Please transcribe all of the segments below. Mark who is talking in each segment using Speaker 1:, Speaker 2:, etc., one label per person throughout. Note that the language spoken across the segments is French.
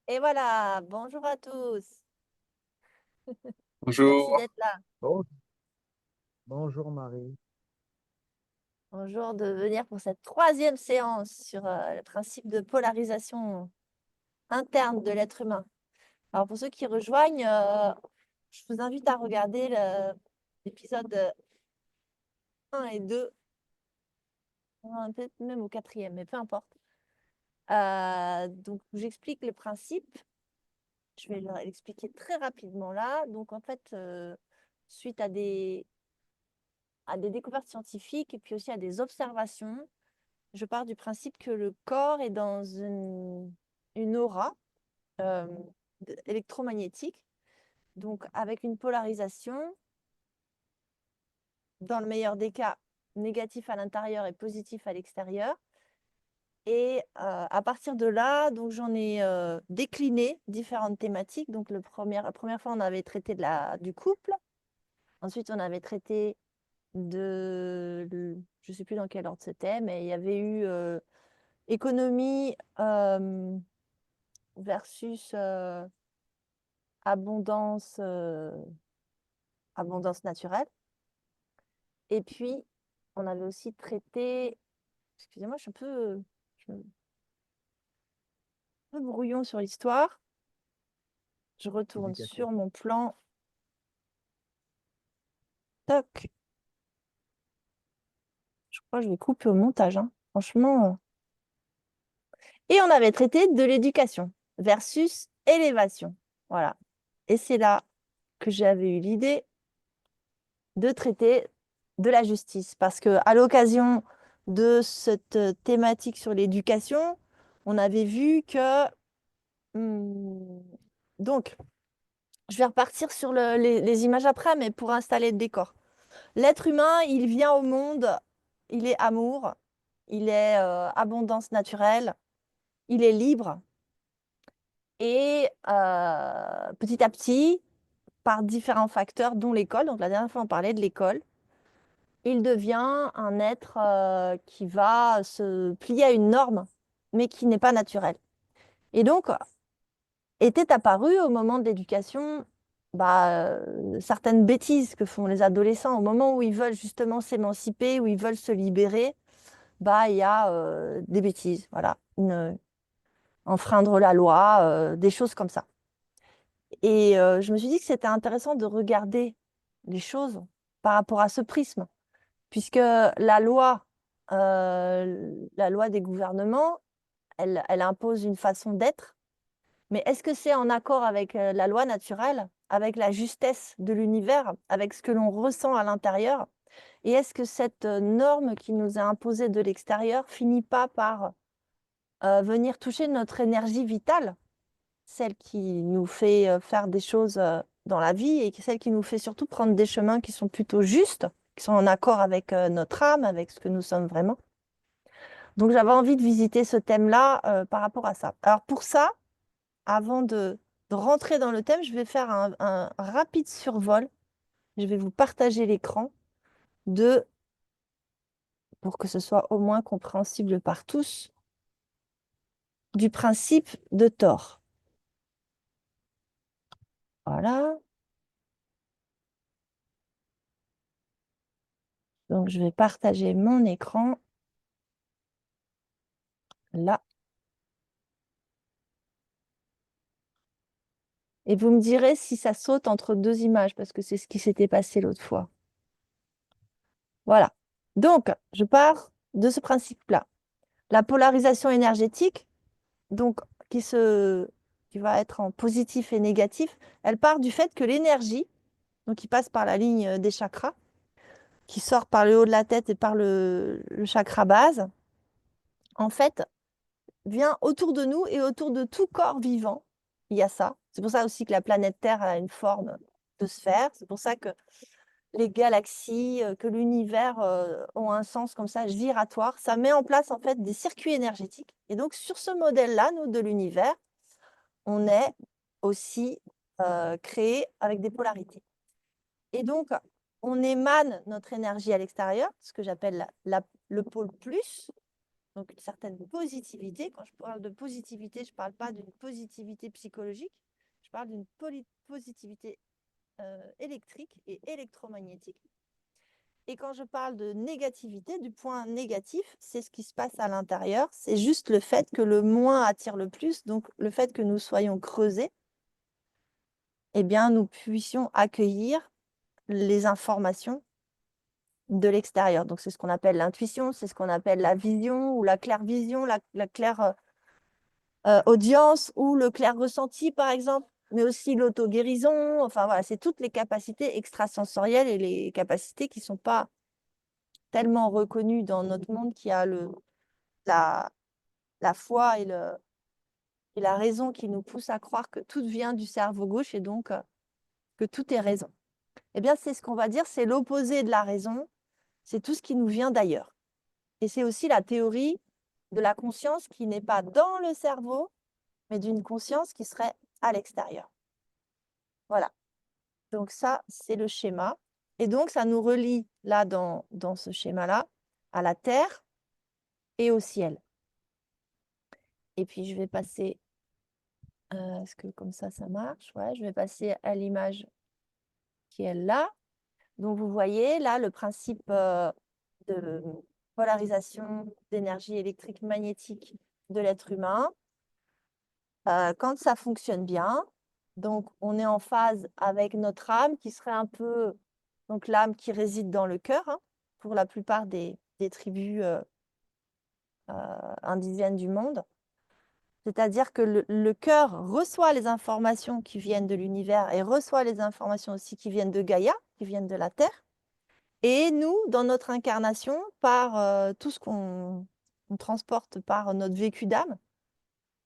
Speaker 1: Et voilà, bonjour à tous. Merci
Speaker 2: Bonjour.
Speaker 1: d'être là.
Speaker 3: Bon- Bonjour Marie.
Speaker 1: Bonjour de venir pour cette troisième séance sur le principe de polarisation interne de l'être humain. Alors pour ceux qui rejoignent, je vous invite à regarder l'épisode 1 et 2, peut-être même au quatrième, mais peu importe. Donc j'explique le principe. Je vais l'expliquer très rapidement là. Donc en fait, suite à des découvertes scientifiques et puis aussi à des observations, je pars du principe que le corps est dans une aura euh, électromagnétique, donc avec une polarisation, dans le meilleur des cas, négatif à l'intérieur et positif à l'extérieur. Et à partir de là, donc j'en ai décliné différentes thématiques. Donc la première fois, on avait traité du couple. Ensuite, on avait traité je ne sais plus dans quel ordre c'était, mais il y avait eu économie versus abondance, abondance naturelle. Et puis, on avait aussi traité, excusez-moi, je suis un peu brouillon sur l'histoire. Je retourne
Speaker 3: Éducation.
Speaker 1: sur mon plan. Toc. Je crois que je vais couper au montage, hein. Franchement. Et on avait traité de l'éducation versus élévation. Voilà. Et c'est là que j'avais eu l'idée de traiter de la justice. Parce que à l'occasion de cette thématique sur l'éducation, on avait vu que... donc, je vais repartir sur les images après, mais pour installer le décor. L'être humain, il vient au monde, il est amour, il est abondance naturelle, il est libre. Et petit à petit, par différents facteurs, dont l'école, donc la dernière fois on parlait de l'école, il devient un être qui va se plier à une norme, mais qui n'est pas naturelle. Et donc, était apparu au moment de l'éducation certaines bêtises que font les adolescents au moment où ils veulent justement s'émanciper, où ils veulent se libérer. Il y a des bêtises, voilà, enfreindre la loi, des choses comme ça. Et je me suis dit que c'était intéressant de regarder les choses par rapport à ce prisme, puisque la loi des gouvernements, elle impose une façon d'être, mais est-ce que c'est en accord avec la loi naturelle, avec la justesse de l'univers, avec ce que l'on ressent à l'intérieur? Et est-ce que cette norme qui nous est imposée de l'extérieur finit pas par venir toucher notre énergie vitale, celle qui nous fait faire des choses dans la vie et celle qui nous fait surtout prendre des chemins qui sont plutôt justes, qui sont en accord avec notre âme, avec ce que nous sommes vraiment? Donc j'avais envie de visiter ce thème-là par rapport à ça. Alors pour ça, avant de rentrer dans le thème, je vais faire un rapide survol. Je vais vous partager l'écran de, pour que ce soit au moins compréhensible par tous, du principe de Thor. Voilà. Donc je vais partager mon écran là. Et vous me direz si ça saute entre deux images, parce que c'est ce qui s'était passé l'autre fois. Voilà. Donc, je pars de ce principe-là. La polarisation énergétique, donc qui va être en positif et négatif, elle part du fait que l'énergie, donc qui passe par la ligne des chakras, qui sort par le haut de la tête et par le chakra base, en fait, vient autour de nous et autour de tout corps vivant. Il y a ça. C'est pour ça aussi que la planète Terre a une forme de sphère. C'est pour ça que les galaxies, que l'univers ont un sens comme ça giratoire. Ça met en place en fait des circuits énergétiques. Et donc sur ce modèle-là, nous, de l'univers, on est aussi créé avec des polarités. Et donc, on émane notre énergie à l'extérieur, ce que j'appelle le pôle plus, donc une certaine positivité. Quand je parle de positivité, je ne parle pas d'une positivité psychologique, je parle d'une positivité électrique et électromagnétique. Et quand je parle de négativité, du point négatif, c'est ce qui se passe à l'intérieur. C'est juste le fait que le moins attire le plus, donc le fait que nous soyons creusés, eh bien, nous puissions accueillir les informations de l'extérieur. Donc, c'est ce qu'on appelle l'intuition, c'est ce qu'on appelle la vision ou la clairvision, la claire audience ou le clair ressenti, par exemple, mais aussi l'auto-guérison. Enfin, voilà, c'est toutes les capacités extrasensorielles et les capacités qui ne sont pas tellement reconnues dans notre monde qui a la, la foi et la raison qui nous pousse à croire que tout vient du cerveau gauche et donc que tout est raison. Eh bien, c'est ce qu'on va dire, c'est l'opposé de la raison, c'est tout ce qui nous vient d'ailleurs. Et c'est aussi la théorie de la conscience qui n'est pas dans le cerveau, mais d'une conscience qui serait à l'extérieur. Voilà. Donc ça, c'est le schéma. Et donc, ça nous relie là, dans ce schéma-là, à la Terre et au ciel. Et puis, je vais passer, est-ce que comme ça marche? Ouais, je vais passer à l'image qui est là. Donc, vous voyez là le principe de polarisation d'énergie électrique magnétique de l'être humain. Quand ça fonctionne bien, donc on est en phase avec notre âme qui serait un peu donc l'âme qui réside dans le cœur, hein, pour la plupart des tribus indigènes du monde. C'est-à-dire que le cœur reçoit les informations qui viennent de l'univers et reçoit les informations aussi qui viennent de Gaïa, qui viennent de la Terre. Et nous, dans notre incarnation, par tout ce qu'on transporte par notre vécu d'âme,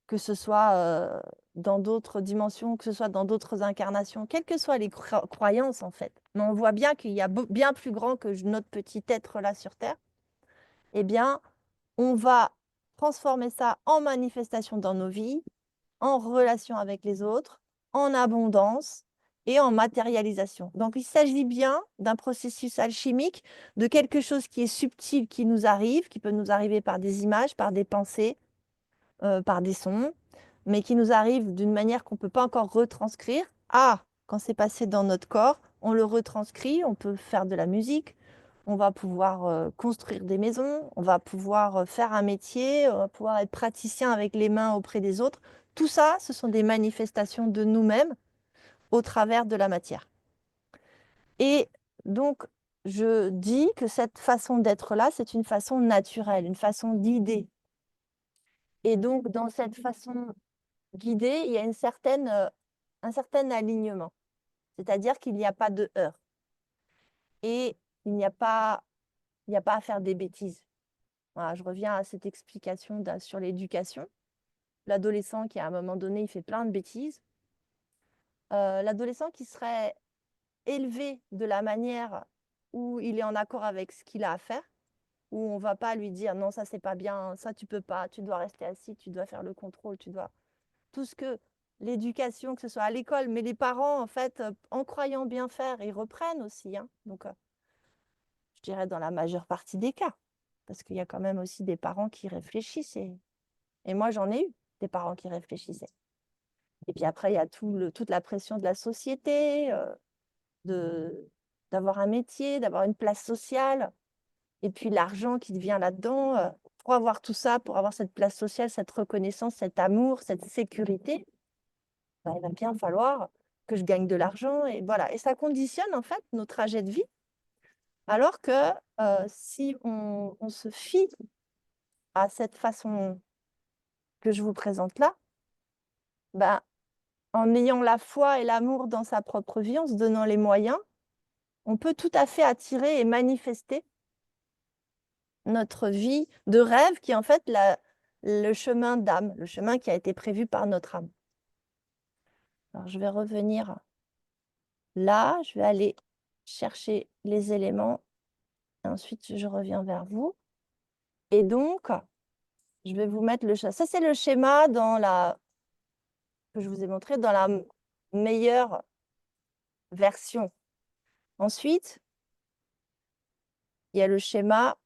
Speaker 1: que ce soit dans d'autres dimensions, que ce soit dans d'autres incarnations, quelles que soient les croyances en fait. Mais on voit bien qu'il y a bien plus grand que notre petit être là sur Terre. Eh bien, on va transformer ça en manifestation dans nos vies, en relation avec les autres, en abondance et en matérialisation. Donc, il s'agit bien d'un processus alchimique, de quelque chose qui est subtil, qui nous arrive, qui peut nous arriver par des images, par des pensées, par des sons, mais qui nous arrive d'une manière qu'on ne peut pas encore retranscrire. Ah, quand c'est passé dans notre corps, on le retranscrit, on peut faire de la musique, on va pouvoir construire des maisons, on va pouvoir faire un métier, on va pouvoir être praticien avec les mains auprès des autres. Tout ça, ce sont des manifestations de nous-mêmes au travers de la matière. Et donc, je dis que cette façon d'être-là, c'est une façon naturelle, une façon d'idée. Et donc, dans cette façon guidée, il y a un certain alignement. C'est-à-dire qu'il n'y a pas de heurts. Et il n'y a pas à faire des bêtises. Voilà, je reviens à cette explication sur l'éducation. L'adolescent qui, à un moment donné, il fait plein de bêtises. L'adolescent qui serait élevé de la manière où il est en accord avec ce qu'il a à faire, où on ne va pas lui dire non, ça c'est pas bien, ça tu peux pas, tu dois rester assis, tu dois faire le contrôle, tu dois. Tout ce que l'éducation, que ce soit à l'école, mais les parents, en fait, en croyant bien faire, ils reprennent aussi, hein. Donc, je dirais dans la majeure partie des cas, parce qu'il y a quand même aussi des parents qui réfléchissent. Et moi, j'en ai eu des parents qui réfléchissaient. Et puis après, il y a toute la pression de la société, d'avoir un métier, d'avoir une place sociale, et puis l'argent qui vient là-dedans. Pour avoir tout ça, pour avoir cette place sociale, cette reconnaissance, cet amour, cette sécurité, ben, il va bien falloir que je gagne de l'argent. Et voilà. Et ça conditionne en fait nos trajets de vie. Alors que si on se fie à cette façon que je vous présente là, ben, en ayant la foi et l'amour dans sa propre vie, en se donnant les moyens, on peut tout à fait attirer et manifester notre vie de rêve qui est en fait le chemin d'âme, le chemin qui a été prévu par notre âme. Alors, je vais revenir là, je vais aller chercher les éléments et ensuite je reviens vers vous. Et donc, je vais vous mettre ça c'est le schéma que je vous ai montré dans la meilleure version. Ensuite, il y a le schéma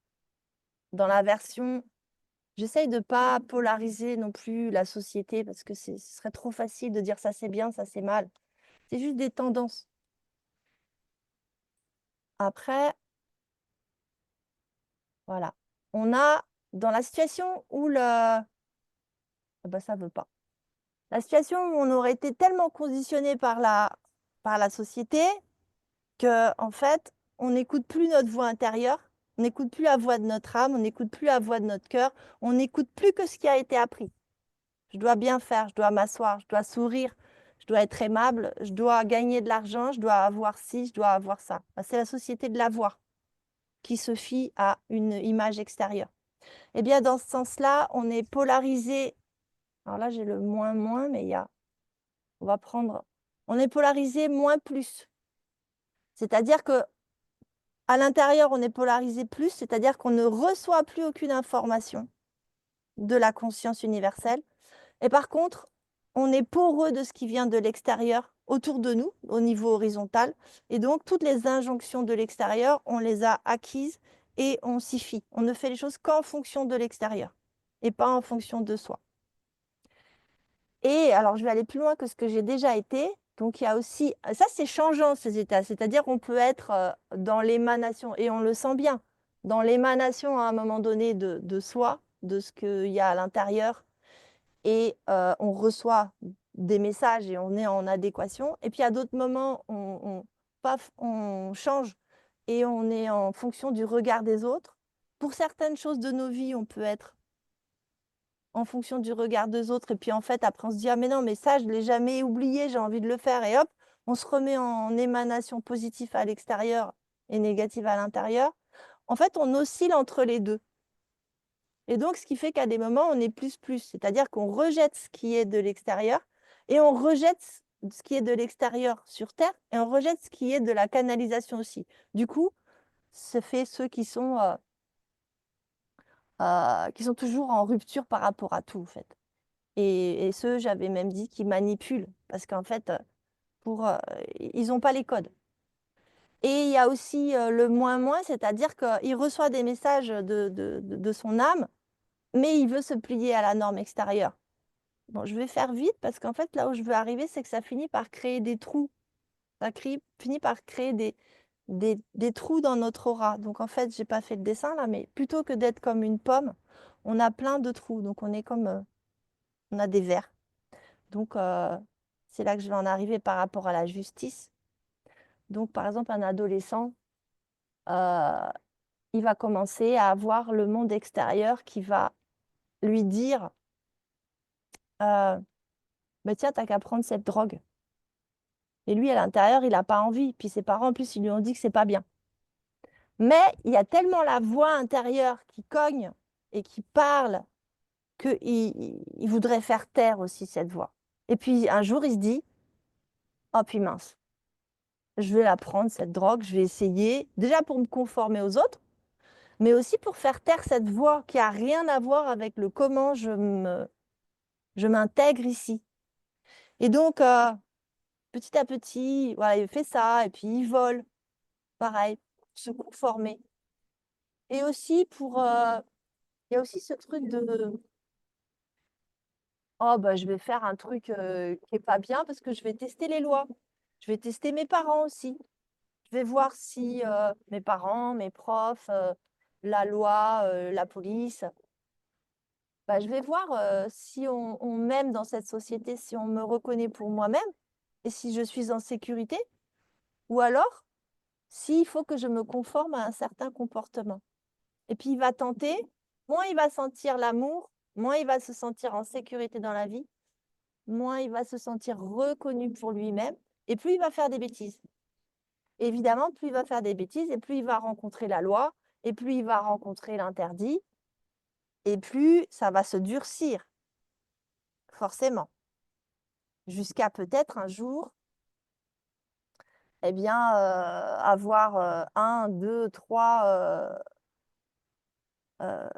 Speaker 1: dans la version J'essaye de ne pas polariser non plus la société parce que ce serait trop facile de dire ça c'est bien, ça c'est mal. C'est juste des tendances. Après, voilà. On a dans la situation où le ah bah, ça veut pas. La situation où on aurait été tellement conditionné par la société que en fait, on n'écoute plus notre voix intérieure, on n'écoute plus la voix de notre âme, on n'écoute plus la voix de notre cœur, on n'écoute plus que ce qui a été appris. Je dois bien faire, je dois m'asseoir, je dois sourire, je dois être aimable, je dois gagner de l'argent, je dois avoir ci, je dois avoir ça. Bah, c'est la société de l'avoir qui se fie à une image extérieure. Eh bien, dans ce sens-là, on est polarisé. Alors là, j'ai le moins moins, mais on va prendre, on est polarisé moins plus. C'est-à-dire que à l'intérieur, on est polarisé plus, c'est-à-dire qu'on ne reçoit plus aucune information de la conscience universelle. Et par contre, on est poreux de ce qui vient de l'extérieur autour de nous, au niveau horizontal. Et donc, toutes les injonctions de l'extérieur, on les a acquises et on s'y fie. On ne fait les choses qu'en fonction de l'extérieur et pas en fonction de soi. Et alors, je vais aller plus loin que ce que j'ai déjà été. Donc, il y a aussi, ça c'est changeant ces états, c'est-à-dire qu'on peut être dans l'émanation, et on le sent bien, dans l'émanation à un moment donné de soi, de ce qu'il y a à l'intérieur, et on reçoit des messages et on est en adéquation. Et puis à d'autres moments, paf, on change et on est en fonction du regard des autres. Pour certaines choses de nos vies, on peut être en fonction du regard des autres. Et puis en fait, après, on se dit, ah mais non, mais ça, je ne l'ai jamais oublié, j'ai envie de le faire. Et hop, on se remet en émanation positive à l'extérieur et négative à l'intérieur. En fait, on oscille entre les deux. Et donc, ce qui fait qu'à des moments, on est plus plus, c'est-à-dire qu'on rejette ce qui est de l'extérieur et on rejette ce qui est de l'extérieur sur terre et on rejette ce qui est de la canalisation aussi. Du coup, ça fait ceux qui sont toujours en rupture par rapport à tout, en fait. Et ceux, j'avais même dit, qui manipulent parce qu'en fait, pour, ils n'ont pas les codes. Et il y a aussi le moins moins, c'est-à-dire qu'il reçoit des messages de son âme, mais il veut se plier à la norme extérieure. Bon, je vais faire vite parce qu'en fait, là où je veux arriver, c'est que ça finit par créer des trous. Finit par créer des trous dans notre aura. Donc en fait, j'ai pas fait le dessin là, mais plutôt que d'être comme une pomme, on a plein de trous. Donc on est comme, on a des verres. Donc c'est là que je vais en arriver par rapport à la justice. Donc par exemple, un adolescent, euh, il va commencer à avoir le monde extérieur qui va lui dire, euh, bah, tiens, t'as qu'à prendre cette drogue. Et lui, à l'intérieur, il n'a pas envie. Puis ses parents, en plus, ils lui ont dit que c'est pas bien. Mais il y a tellement la voix intérieure qui cogne et qui parle qu'il voudrait faire taire aussi cette voix. Et puis un jour, il se dit, oh puis mince, je vais la prendre, cette drogue, je vais essayer, déjà pour me conformer aux autres, mais aussi pour faire taire cette voix qui a rien à voir avec le comment je m'intègre ici. Et donc, petit à petit, voilà, il fait ça, et puis il vole, pareil, se conformer. Et aussi il y a aussi ce truc de, oh bah je vais faire un truc qui est pas bien parce que je vais tester les lois. Je vais tester mes parents aussi. Je vais voir si mes parents, mes profs, la loi, la police, bah, je vais voir si on m'aime dans cette société, si on me reconnaît pour moi-même et si je suis en sécurité, ou alors s'il faut que je me conforme à un certain comportement. Et puis il va tenter, moins il va sentir l'amour, moins il va se sentir en sécurité dans la vie, moins il va se sentir reconnu pour lui-même, et plus il va faire des bêtises. Évidemment, plus il va faire des bêtises, et plus il va rencontrer la loi, et plus il va rencontrer l'interdit, et plus ça va se durcir, forcément, jusqu'à peut-être un jour, eh bien, avoir un, deux, euh,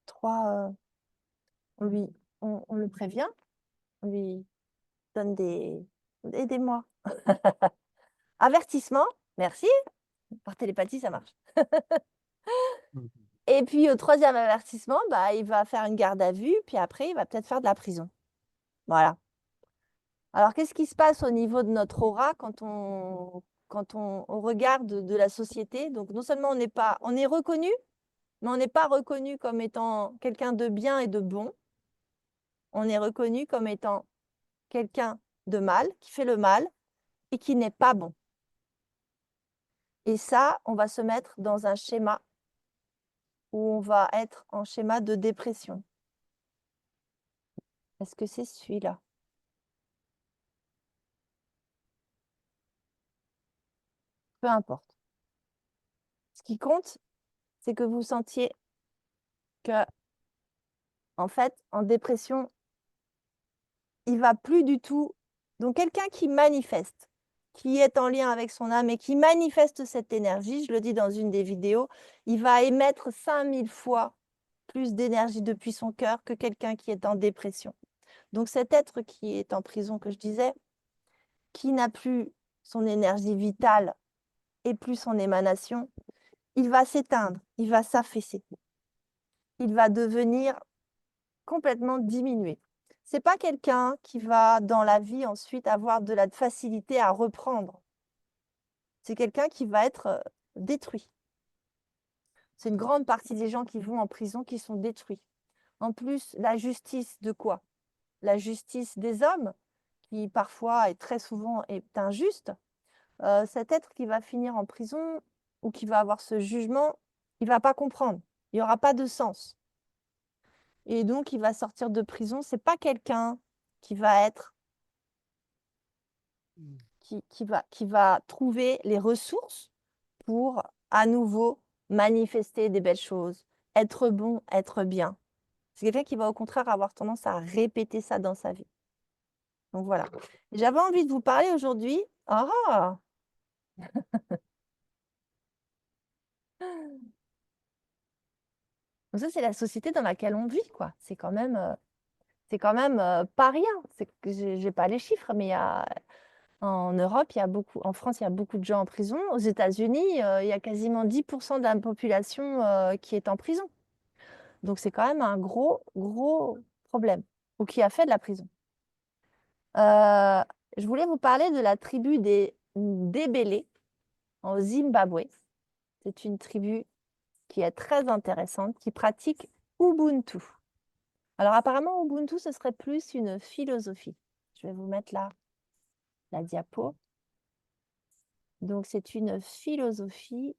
Speaker 1: trois, on lui, on le prévient, on lui donne des, aidez-moi, avertissement, merci, par télépathie, ça marche. Et puis au troisième avertissement, bah, il va faire une garde à vue, puis après, il va peut-être faire de la prison. Voilà. Alors, qu'est-ce qui se passe au niveau de notre aura quand on regarde de la société? Donc, non seulement on est reconnu, mais on n'est pas reconnu comme étant quelqu'un de bien et de bon. On est reconnu comme étant quelqu'un de mal, qui fait le mal et qui n'est pas bon. Et ça, on va se mettre dans un schéma où on va être en schéma de dépression. Est-ce que c'est celui-là? Peu importe. Ce qui compte, c'est que vous sentiez que, en fait, en dépression, il va plus du tout. Donc quelqu'un qui manifeste, qui est en lien avec son âme et qui manifeste cette énergie, je le dis dans une des vidéos, il va émettre 5000 fois plus d'énergie depuis son cœur que quelqu'un qui est en dépression. Donc cet être qui est en prison, que je disais, qui n'a plus son énergie vitale et plus son émanation, il va s'éteindre, il va s'affaisser. Il va devenir complètement diminué. C'est pas quelqu'un qui va dans la vie ensuite avoir de la facilité à reprendre. C'est quelqu'un qui va être détruit. C'est une grande partie des gens qui vont en prison qui sont détruits. En plus, la justice de quoi? La justice des hommes, qui parfois et très souvent est injuste. Cet être qui va finir en prison ou qui va avoir ce jugement, il ne va pas comprendre. Il n'y aura pas de sens. Et donc, il va sortir de prison. C'est pas quelqu'un qui va être, qui va trouver les ressources pour à nouveau manifester des belles choses, être bon, être bien. C'est quelqu'un qui va au contraire avoir tendance à répéter ça dans sa vie. Donc voilà. J'avais envie de vous parler aujourd'hui. Ah! Donc ça, c'est la société dans laquelle on vit, quoi. C'est quand même pas rien. C'est que j'ai pas les chiffres, mais en Europe, il y a beaucoup, en France, il y a beaucoup de gens en prison. Aux États-Unis, il y a quasiment 10% de la population qui est en prison. Donc c'est quand même un gros, gros problème, ou qui a fait de la prison. Je voulais vous parler de la tribu des Ndébélé en Zimbabwe. C'est une tribu qui est très intéressante, qui pratique Ubuntu. Alors apparemment, Ubuntu, ce serait plus une philosophie. Je vais vous mettre là la diapo. Donc c'est une philosophie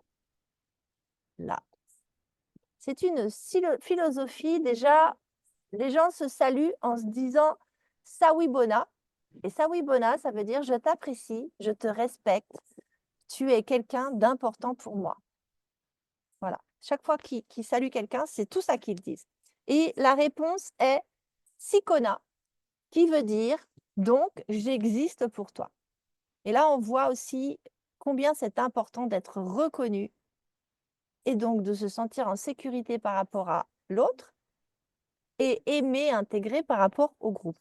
Speaker 1: là. C'est une philosophie, déjà, les gens se saluent en se disant Sawibona. Et Sawibona, ça veut dire je t'apprécie, je te respecte, tu es quelqu'un d'important pour moi. Voilà. Chaque fois qu'ils saluent quelqu'un, c'est tout ça qu'ils disent. Et la réponse est Sikona, qui veut dire donc j'existe pour toi. Et là, on voit aussi combien c'est important d'être reconnu et donc de se sentir en sécurité par rapport à l'autre et aimer, intégrer par rapport au groupe.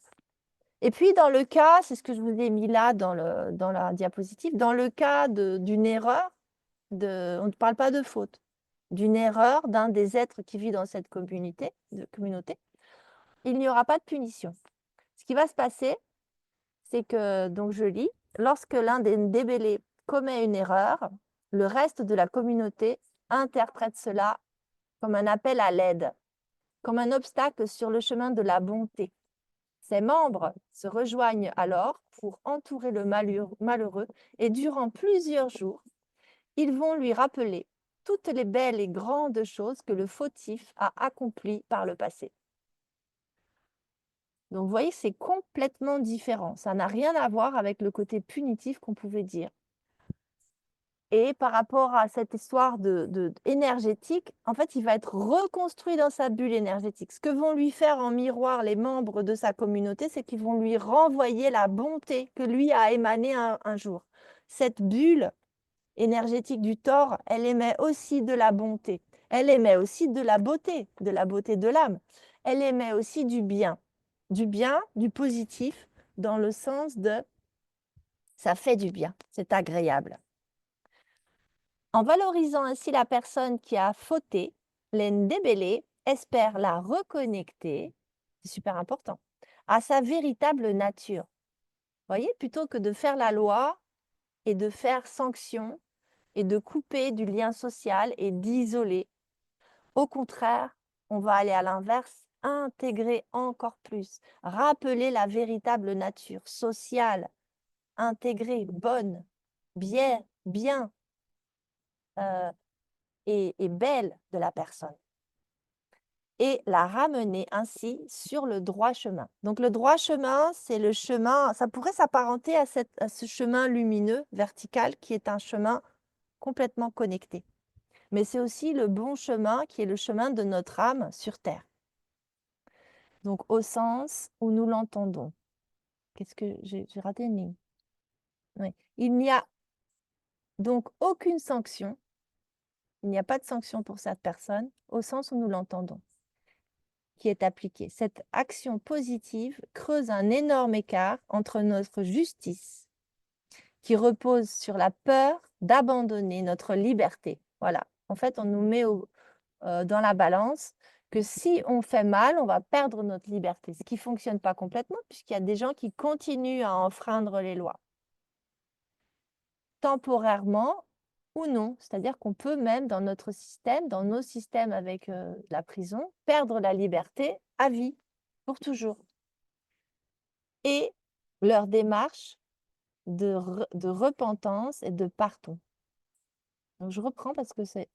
Speaker 1: Et puis, dans le cas, c'est ce que je vous ai mis là dans la diapositive, dans le cas d'une erreur, on ne parle pas de faute, d'une erreur d'un des êtres qui vit dans cette communauté, il n'y aura pas de punition. Ce qui va se passer, c'est que, donc je lis, lorsque l'un des Ndébélés commet une erreur, le reste de la communauté interprète cela comme un appel à l'aide, comme un obstacle sur le chemin de la bonté. Ses membres se rejoignent alors pour entourer le malheureux et durant plusieurs jours, ils vont lui rappeler toutes les belles et grandes choses que le fautif a accomplies par le passé. Donc vous voyez, c'est complètement différent. Ça n'a rien à voir avec le côté punitif qu'on pouvait dire. Et par rapport à cette histoire énergétique, en fait, il va être reconstruit dans sa bulle énergétique. Ce que vont lui faire en miroir les membres de sa communauté, c'est qu'ils vont lui renvoyer la bonté que lui a émanée un jour. Cette bulle énergétique du tort, elle émet aussi de la bonté. Elle émet aussi de la beauté de l'âme. Elle émet aussi du bien, du positif, dans le sens de ça fait du bien, c'est agréable. En valorisant ainsi la personne qui a fauté, les Ndébélé espèrent la reconnecter, c'est super important, à sa véritable nature. Vous voyez, plutôt que de faire la loi et de faire sanction et de couper du lien social et d'isoler, au contraire, on va aller à l'inverse, intégrer encore plus, rappeler la véritable nature sociale, intégrée, bonne, bien euh, et belle de la personne, et la ramener ainsi sur le droit chemin. Donc le droit chemin, c'est le chemin, ça pourrait s'apparenter à ce chemin lumineux, vertical, qui est un chemin complètement connecté. Mais c'est aussi le bon chemin qui est le chemin de notre âme sur Terre. Donc au sens où nous l'entendons. Qu'est-ce que j'ai raté une ligne? Oui. Il n'y a donc aucune sanction, il n'y a pas de sanction pour cette personne au sens où nous l'entendons, qui est appliquée. Cette action positive creuse un énorme écart entre notre justice, qui repose sur la peur d'abandonner notre liberté. Voilà. En fait, on nous met dans la balance que si on fait mal, on va perdre notre liberté, ce qui ne fonctionne pas complètement, puisqu'il y a des gens qui continuent à enfreindre les lois, temporairement ou non. C'est-à-dire qu'on peut même, dans notre système, dans nos systèmes avec la prison, perdre la liberté à vie, pour toujours. Et leur démarche de repentance et de pardon. Donc je reprends parce que cette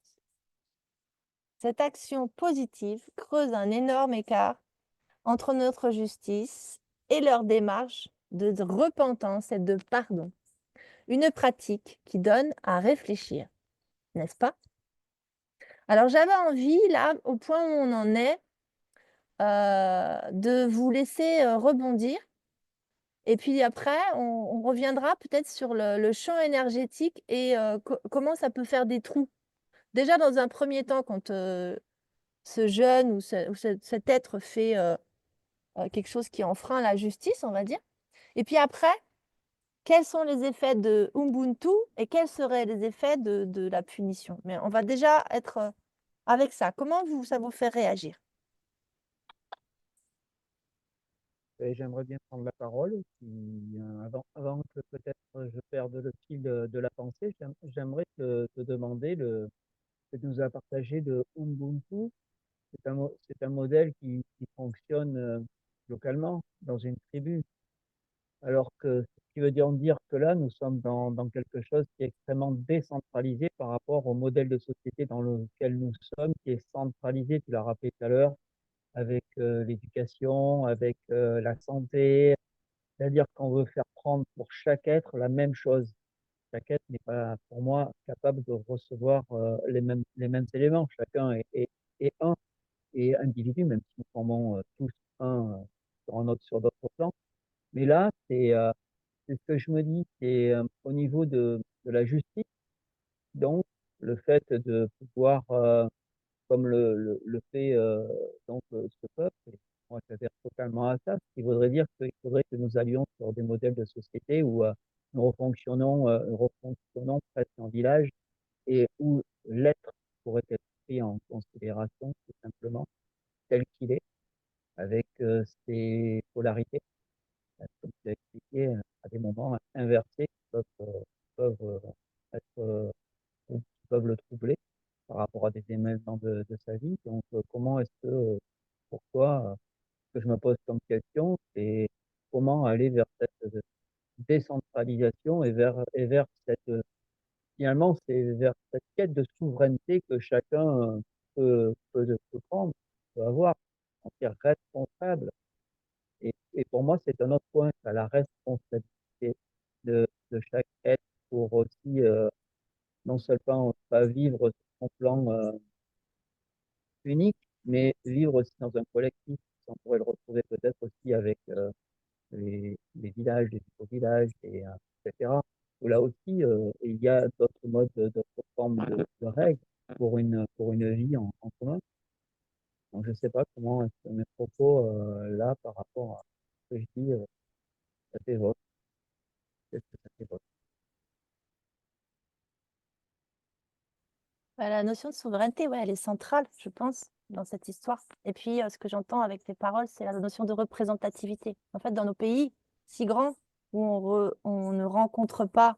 Speaker 1: action positive creuse un énorme écart entre notre justice et leur démarche de repentance et de pardon. Une pratique qui donne à réfléchir, n'est-ce pas? Alors j'avais envie, là, au point où on en est, de vous laisser rebondir. Et puis après, on reviendra peut-être sur le champ énergétique et comment ça peut faire des trous. Déjà, dans un premier temps, quand ce jeune ou cet être fait quelque chose qui enfreint la justice, on va dire. Et puis après, quels sont les effets de Ubuntu et quels seraient les effets de la punition? Mais on va déjà être avec ça. Comment ça vous fait réagir?
Speaker 3: Et j'aimerais bien prendre la parole. Avant que peut-être je perde le fil de la pensée, j'aimerais te demander ce que tu nous as partagé de Ubuntu. C'est un modèle qui fonctionne localement dans une tribu. Alors que ce qui veut dire que là, nous sommes dans quelque chose qui est extrêmement décentralisé par rapport au modèle de société dans lequel nous sommes, qui est centralisé, tu l'as rappelé tout à l'heure, avec l'éducation, avec la santé. C'est-à-dire qu'on veut faire prendre pour chaque être la même chose. Chaque être n'est pas, pour moi, capable de recevoir les mêmes éléments. Chacun est un et individu, même si nous formons tous un sur d'autres plans. Mais là, c'est ce que je me dis, c'est au niveau de la justice, donc le fait de pouvoir, comme le fait ce peuple, et moi j'adhère totalement à ça, ce qui voudrait dire qu'il faudrait que nous allions sur des modèles de société où nous refonctionnons presque en village et où l'être pourrait être pris en considération tout simplement tel qu'il est, avec ses polarités comme tu as expliqué, à des moments inversés peuvent être, ou qui peuvent le troubler par rapport à des événements de sa vie. Donc, comment est-ce que, pourquoi, ce que je me pose comme question, c'est comment aller vers cette décentralisation et vers finalement, c'est vers cette quête de souveraineté que chacun peut prendre, peut avoir, en tant que responsable. Et pour moi, c'est un autre point, c'est la responsabilité de chaque être pour aussi non seulement pas vivre son plan unique, mais vivre aussi dans un collectif. On pourrait le retrouver peut-être aussi avec les villages, les éco-villages, etc. Où là aussi, il y a d'autres modes, d'autres formes de règles pour une vie en commun. Donc, je ne sais pas comment est-ce que mes propos là, par rapport à ce que je dis, ça t'évoque. Qu'est-ce que ça t'évoque?
Speaker 1: La notion de souveraineté, ouais, elle est centrale, je pense, dans cette histoire. Et puis, ce que j'entends avec tes paroles, c'est la notion de représentativité. En fait, dans nos pays si grands, où on ne rencontre pas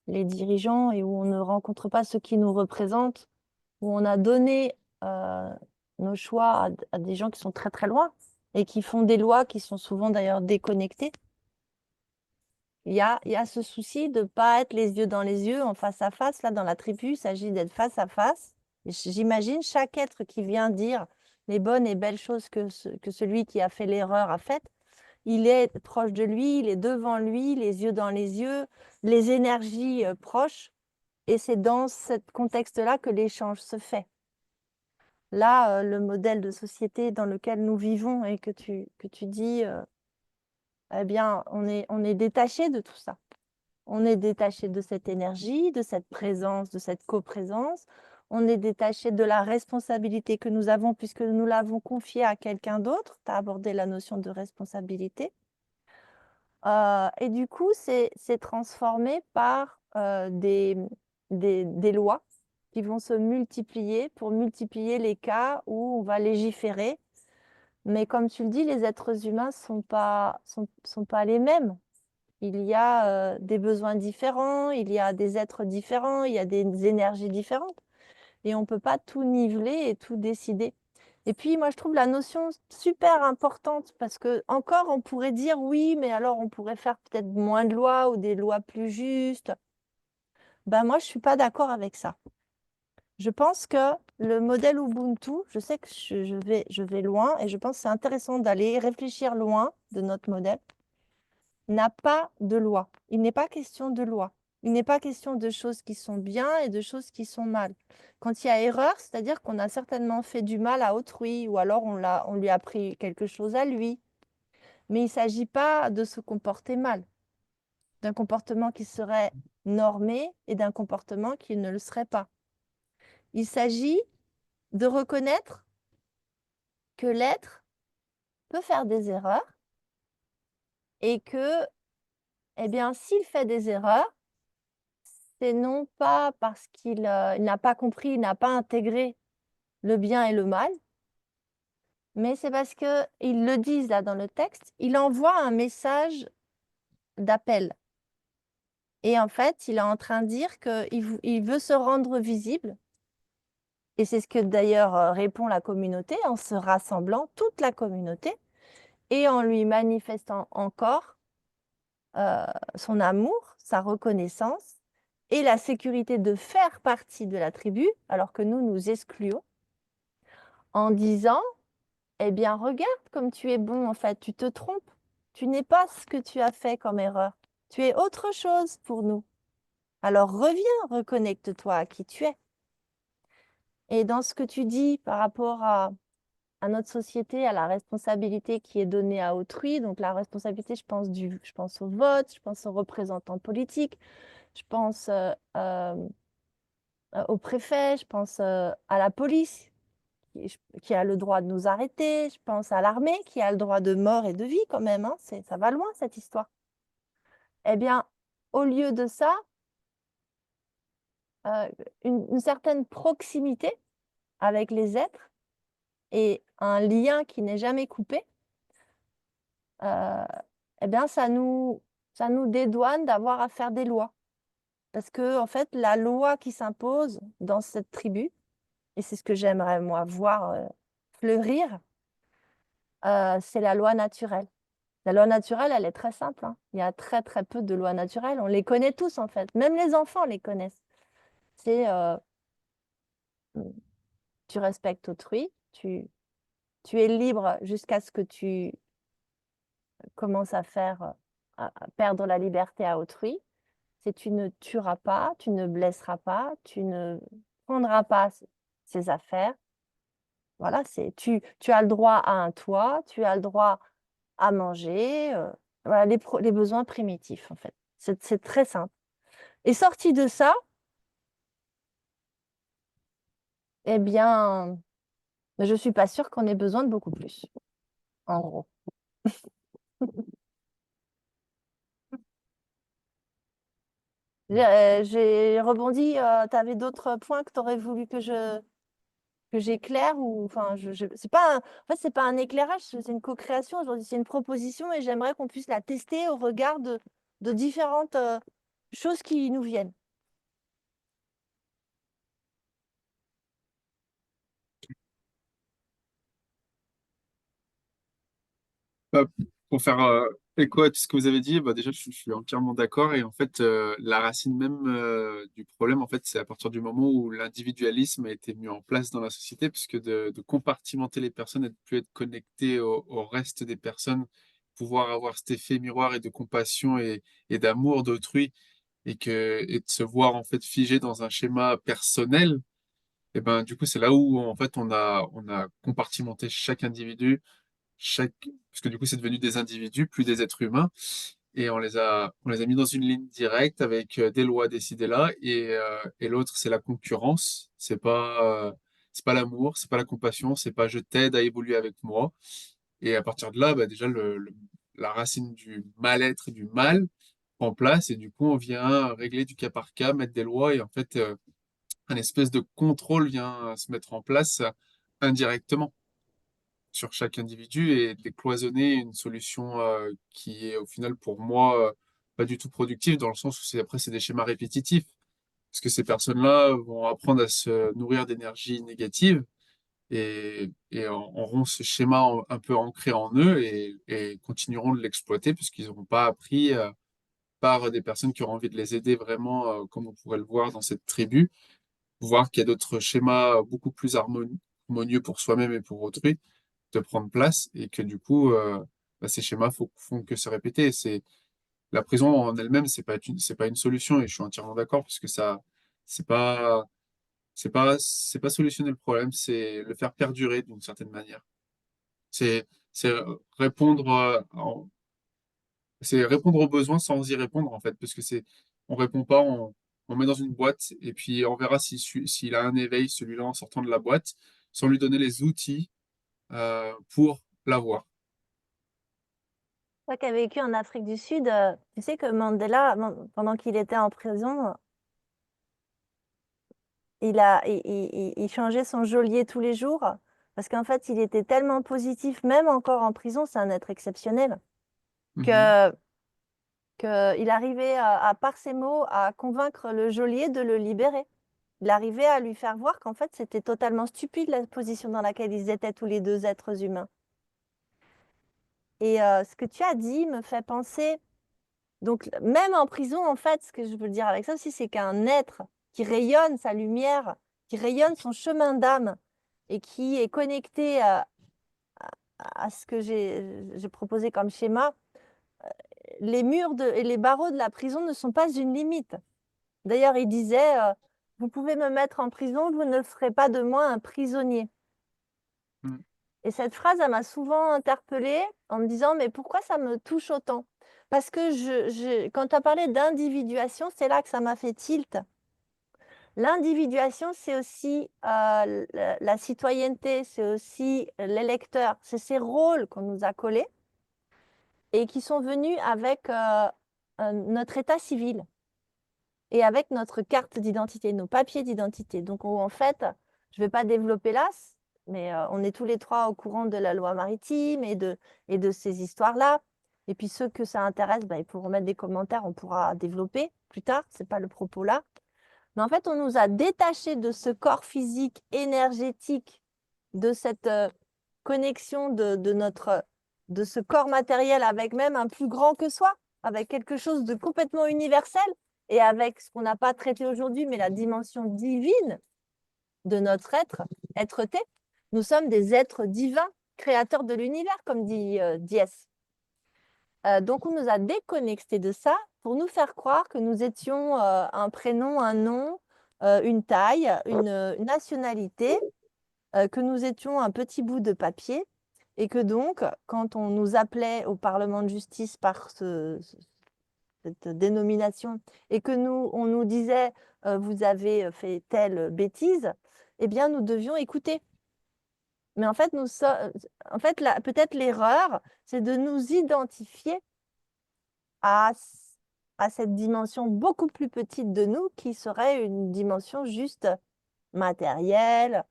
Speaker 1: les dirigeants et où on ne rencontre pas ceux qui nous représentent, où on a donné nos choix à des gens qui sont très très loin et qui font des lois qui sont souvent d'ailleurs déconnectées. Il y a ce souci de ne pas être les yeux dans les yeux, en face à face. Là, dans la tribu, il s'agit d'être face à face. Et j'imagine chaque être qui vient dire les bonnes et belles choses que celui qui a fait l'erreur a faites. Il est proche de lui, il est devant lui, les yeux dans les yeux, les énergies proches. Et c'est dans ce contexte-là que l'échange se fait. Là, le modèle de société dans lequel nous vivons et que tu dis, eh bien, on est détaché de tout ça. On est détaché de cette énergie, de cette présence, de cette coprésence. On est détaché de la responsabilité que nous avons puisque nous l'avons confiée à quelqu'un d'autre. Tu as abordé la notion de responsabilité. Et du coup, c'est transformé par des lois qui vont se multiplier pour multiplier les cas où on va légiférer. Mais comme tu le dis, les êtres humains sont pas les mêmes. Il y a des besoins différents, il y a des êtres différents, il y a des énergies différentes. Et on ne peut pas tout niveler et tout décider. Et puis, moi, je trouve la notion super importante parce que encore, on pourrait dire oui, mais alors on pourrait faire peut-être moins de lois ou des lois plus justes. Ben, moi, je ne suis pas d'accord avec ça. Je pense que le modèle Ubuntu, je sais que je vais loin et je pense que c'est intéressant d'aller réfléchir loin de notre modèle, n'a pas de loi. Il n'est pas question de loi. Il n'est pas question de choses qui sont bien et de choses qui sont mal. Quand il y a erreur, c'est-à-dire qu'on a certainement fait du mal à autrui ou alors on lui a appris quelque chose à lui. Mais il ne s'agit pas de se comporter mal, d'un comportement qui serait normé et d'un comportement qui ne le serait pas. Il s'agit de reconnaître que l'être peut faire des erreurs et que, eh bien, s'il fait des erreurs, c'est non pas parce qu'il n'a pas compris, il n'a pas intégré le bien et le mal, mais c'est parce qu'ils le disent là dans le texte, il envoie un message d'appel. Et en fait, il est en train de dire qu'il veut se rendre visible. Et c'est ce que d'ailleurs répond la communauté en se rassemblant, toute la communauté, et en lui manifestant encore son amour, sa reconnaissance et la sécurité de faire partie de la tribu, alors que nous nous excluons, en disant, eh bien, regarde comme tu es bon, en fait, tu te trompes. Tu n'es pas ce que tu as fait comme erreur. Tu es autre chose pour nous. Alors reviens, reconnecte-toi à qui tu es. Et dans ce que tu dis par rapport à notre société, à la responsabilité qui est donnée à autrui, donc la responsabilité, je pense au vote, je pense aux représentants politiques, je pense au préfet, je pense à la police qui a le droit de nous arrêter, je pense à l'armée qui a le droit de mort et de vie quand même, hein, ça va loin cette histoire. Eh bien, au lieu de ça, une certaine proximité avec les êtres et un lien qui n'est jamais coupé, eh bien, ça nous dédouane d'avoir à faire des lois. Parce que, en fait, la loi qui s'impose dans cette tribu, et c'est ce que j'aimerais, moi, voir fleurir, c'est la loi naturelle. La loi naturelle, elle est très simple, hein. Il y a très, très peu de lois naturelles. On les connaît tous, en fait. Même les enfants les connaissent. C'est tu respectes autrui, tu es libre jusqu'à ce que tu commences à à perdre la liberté à autrui. C'est tu ne tueras pas, tu ne blesseras pas, tu ne prendras pas ses affaires. Voilà, tu as le droit à un toit, tu as le droit à manger, voilà les besoins primitifs, en fait. C'est très simple. Et sorti de ça, eh bien, je suis pas sûre qu'on ait besoin de beaucoup plus, en gros. J'ai rebondi. Tu avais d'autres points que tu aurais voulu que j'éclaire ou enfin c'est pas en fait c'est pas un éclairage, c'est une co-création. Aujourd'hui, c'est une proposition et j'aimerais qu'on puisse la tester au regard de différentes choses qui nous viennent.
Speaker 2: Bah, pour faire écho à tout ce que vous avez dit, bah, déjà, je suis entièrement d'accord. Et en fait, la racine même du problème, en fait, c'est à partir du moment où l'individualisme a été mis en place dans la société, puisque de compartimenter les personnes et de plus être connecté au reste des personnes, pouvoir avoir cet effet miroir et de compassion et d'amour d'autrui, et de se voir en fait figé dans un schéma personnel. Et ben, du coup, c'est là où en fait on a compartimenté chaque individu chaque, parce que du coup, c'est devenu des individus, plus des êtres humains, et on les a mis dans une ligne directe avec des lois décidées là, et l'autre, c'est la concurrence, c'est pas l'amour, c'est pas la compassion, c'est pas je t'aide à évoluer avec moi. Et à partir de là, bah, déjà, la racine du mal-être et du mal prend place, et du coup, on vient régler du cas par cas, mettre des lois, et en fait, un espèce de contrôle vient se mettre en place indirectement sur chaque individu et décloisonner une solution qui est au final pour moi pas du tout productive dans le sens où après c'est des schémas répétitifs parce que ces personnes-là vont apprendre à se nourrir d'énergie négative et auront ce schéma un peu ancré en eux et continueront de l'exploiter puisqu'ils n'auront pas appris par des personnes qui auront envie de les aider vraiment comme on pourrait le voir dans cette tribu, voir qu'il y a d'autres schémas beaucoup plus harmonieux pour soi-même et pour autrui de prendre place et que du coup, bah, ces schémas font que se répéter. La prison en elle-même, c'est pas une solution et je suis entièrement d'accord parce que ça, c'est pas, c'est pas solutionner le problème, c'est le faire perdurer d'une certaine manière. C'est répondre, c'est répondre aux besoins sans y répondre en fait, parce que on répond pas, on met dans une boîte et puis on verra s'il a un éveil celui-là en sortant de la boîte, sans lui donner les outils pour l'avoir.
Speaker 1: Toi qui as vécu en Afrique du Sud, tu sais que Mandela, pendant qu'il était en prison, il changeait son geôlier tous les jours parce qu'en fait, il était tellement positif, même encore en prison, c'est un être exceptionnel,
Speaker 2: Mhm.
Speaker 1: que, il arrivait par ses mots, à convaincre le geôlier de le libérer. Il arrivait à lui faire voir qu'en fait, c'était totalement stupide la position dans laquelle ils étaient tous les deux êtres humains. Et ce que tu as dit me fait penser. Donc, même en prison, en fait, ce que je veux dire avec ça aussi, c'est qu'un être qui rayonne sa lumière, qui rayonne son chemin d'âme et qui est connecté à ce que j'ai proposé comme schéma, les murs et les barreaux de la prison ne sont pas une limite. D'ailleurs, il disait, vous pouvez me mettre en prison, vous ne ferez pas de moi un prisonnier.
Speaker 2: Mhm.
Speaker 1: Et cette phrase, elle m'a souvent interpellée en me disant, mais pourquoi ça me touche autant? Parce que quand tu as parlé d'individuation, c'est là que ça m'a fait tilt. L'individuation, c'est aussi la citoyenneté, c'est aussi l'électeur, c'est ces rôles qu'on nous a collés et qui sont venus avec notre état civil et avec notre carte d'identité, nos papiers d'identité. Donc, en fait, je ne vais pas développer là, mais on est tous les trois au courant de la loi maritime et de ces histoires-là. Et puis, ceux que ça intéresse, bah, ils pourront mettre des commentaires, on pourra développer plus tard, ce n'est pas le propos là. Mais en fait, on nous a détachés de ce corps physique, énergétique, de cette connexion de ce corps matériel avec même un plus grand que soi, avec quelque chose de complètement universel et avec ce qu'on n'a pas traité aujourd'hui, mais la dimension divine de notre être-té. Nous sommes des êtres divins, créateurs de l'univers, comme dit Diès. Donc, on nous a déconnectés de ça pour nous faire croire que nous étions un prénom, un nom, une taille, une nationalité, que nous étions un petit bout de papier et que donc, quand on nous appelait au Parlement de justice par cette dénomination et que on nous disait vous avez fait telle bêtise, eh bien, nous devions écouter. Mais en fait, en fait peut-être l'erreur, c'est de nous identifier à à cette dimension beaucoup plus petite de nous qui serait une dimension juste matérielle,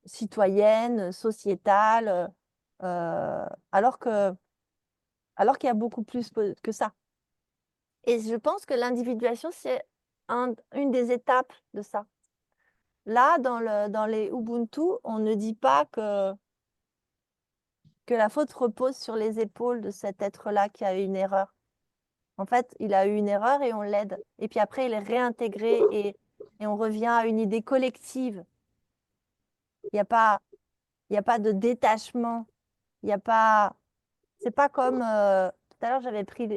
Speaker 1: citoyenne, sociétale, alors qu'il y a beaucoup plus que ça. Et je pense que l'individuation, c'est une des étapes de ça. Là, dans les Ubuntu, on ne dit pas que la faute repose sur les épaules de cet être-là qui a eu une erreur. En fait, il a eu une erreur et on l'aide. Et puis après, il est réintégré et on revient à une idée collective. Il n'y a pas, il y a pas de détachement. Il y a pas. C'est pas comme. Tout à l'heure, j'avais pris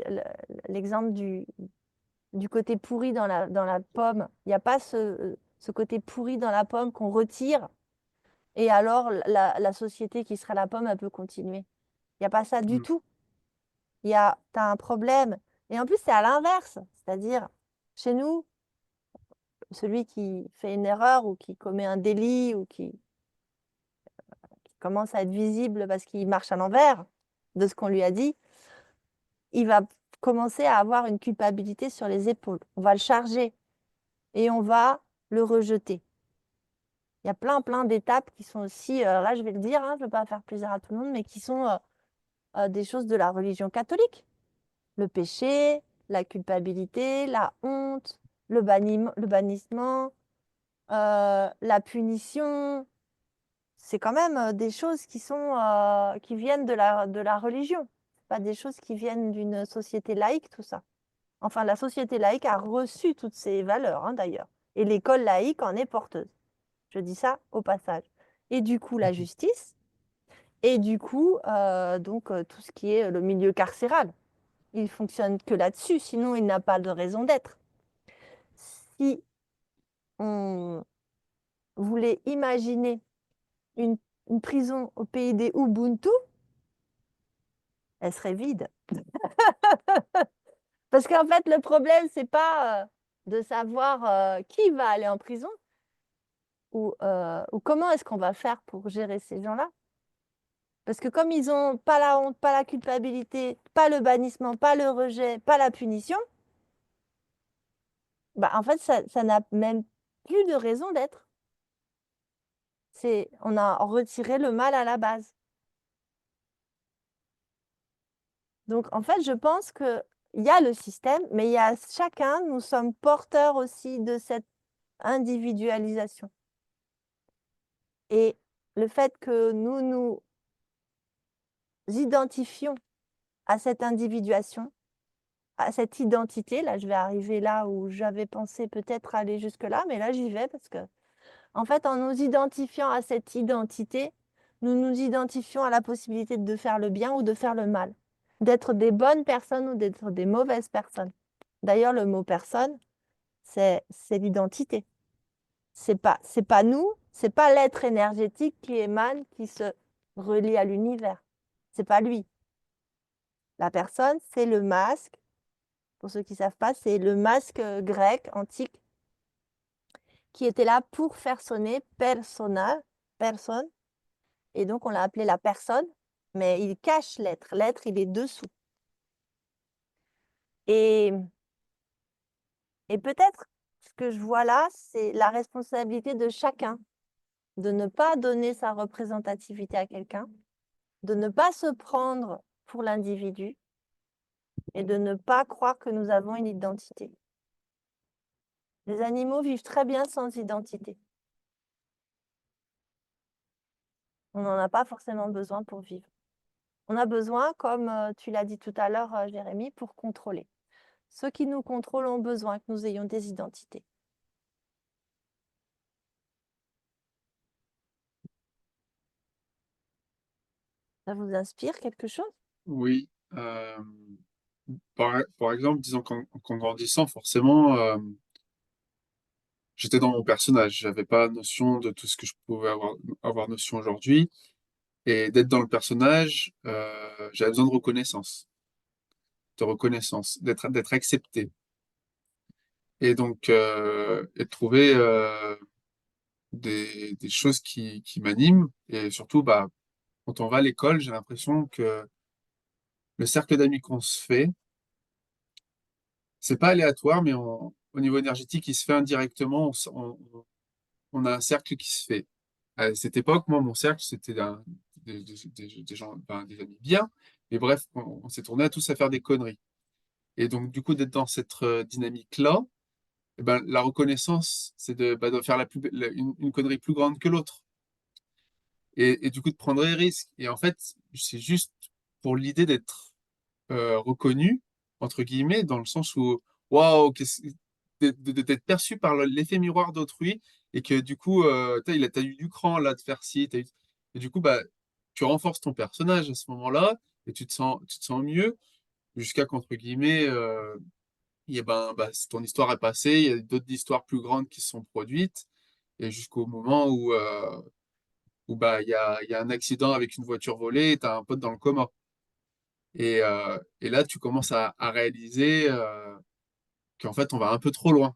Speaker 1: l'exemple du côté pourri dans la pomme. Il n'y a pas ce côté pourri dans la pomme qu'on retire et alors la société qui serait la pomme, elle peut continuer. Il n'y a pas ça du
Speaker 2: Mm.
Speaker 1: tout. T'as un problème. Et en plus, c'est à l'inverse. C'est-à-dire, chez nous, celui qui fait une erreur ou qui commet un délit ou qui commence à être visible parce qu'il marche à l'envers de ce qu'on lui a dit, il va commencer à avoir une culpabilité sur les épaules. On va le charger et on va le rejeter. Il y a plein d'étapes qui sont aussi, là je vais le dire, hein, je ne veux pas faire plaisir à tout le monde, mais qui sont des choses de la religion catholique. Le péché, la culpabilité, la honte, le bannissement, la punition. C'est quand même des choses qui viennent de la religion. Pas des choses qui viennent d'une société laïque, tout ça. Enfin, la société laïque a reçu toutes ces valeurs, hein, d'ailleurs. Et l'école laïque en est porteuse. Je dis ça au passage. Et du coup, la justice, et du coup, tout ce qui est le milieu carcéral. Il fonctionne que là-dessus, sinon il n'a pas de raison d'être. Si on voulait imaginer une, une prison au pays des Ubuntu, elle serait vide. Parce qu'en fait, le problème, c'est pas de savoir qui va aller en prison ou comment est-ce qu'on va faire pour gérer ces gens-là. Parce que comme ils n'ont pas la honte, pas la culpabilité, pas le bannissement, pas le rejet, pas la punition, bah en fait, ça n'a même plus de raison d'être. On a retiré le mal à la base. Donc, en fait, je pense qu'il y a le système, mais il y a chacun, nous sommes porteurs aussi de cette individualisation. Et le fait que nous nous identifions à cette individuation, à cette identité, là, je vais arriver là où j'avais pensé peut-être aller jusque-là, mais là, j'y vais parce que, en fait, en nous identifiant à cette identité, nous nous identifions à la possibilité de faire le bien ou de faire le mal, d'être des bonnes personnes ou d'être des mauvaises personnes. D'ailleurs, le mot personne, c'est l'identité. C'est pas nous, c'est pas l'être énergétique qui émane, qui se relie à l'univers. C'est pas lui. La personne, c'est le masque. Pour ceux qui ne savent pas, c'est le masque grec antique qui était là pour faire sonner persona, personne. Et donc, on l'a appelé la personne, mais il cache l'être. L'être, il est dessous. Et, et peut-être ce que je vois là, c'est la responsabilité de chacun de ne pas donner sa représentativité à quelqu'un, de ne pas se prendre pour l'individu et de ne pas croire que nous avons une identité. Les animaux vivent très bien sans identité. On n'en a pas forcément besoin pour vivre. On a besoin, comme tu l'as dit tout à l'heure, Jérémy, pour contrôler. Ceux qui nous contrôlent ont besoin que nous ayons des identités. Ça vous inspire quelque chose?
Speaker 2: Oui. Par exemple, disons qu'en grandissant, forcément, j'étais dans mon personnage. J'avais pas notion de tout ce que je pouvais avoir notion aujourd'hui. Et d'être dans le personnage, j'avais besoin de reconnaissance, d'être accepté. Et donc, et de trouver des choses qui m'animent. Et surtout, bah, quand on va à l'école, j'ai l'impression que le cercle d'amis qu'on se fait, c'est pas aléatoire, mais au niveau énergétique, il se fait indirectement. On a un cercle qui se fait. À cette époque, moi, mon cercle, c'était des gens, enfin, des amis bien. Mais bref, on s'est tourné à tous à faire des conneries. Et donc, du coup, d'être dans cette dynamique-là, eh ben, la reconnaissance, c'est de faire une connerie plus grande que l'autre. Et du coup, de prendre des risques. Et en fait, c'est juste pour l'idée d'être reconnu, entre guillemets, dans le sens où, waouh, d'être perçu par l'effet miroir d'autrui, et que du coup, t'as eu du cran là de faire ci, et du coup, bah, tu renforces ton personnage à ce moment-là, et tu te sens mieux, jusqu'à qu'entre guillemets, ton histoire est passée, il y a d'autres histoires plus grandes qui se sont produites, et jusqu'au moment où bah, il y a un accident avec une voiture volée, et t'as un pote dans le coma. Et là, tu commences à réaliser qu'en fait, on va un peu trop loin,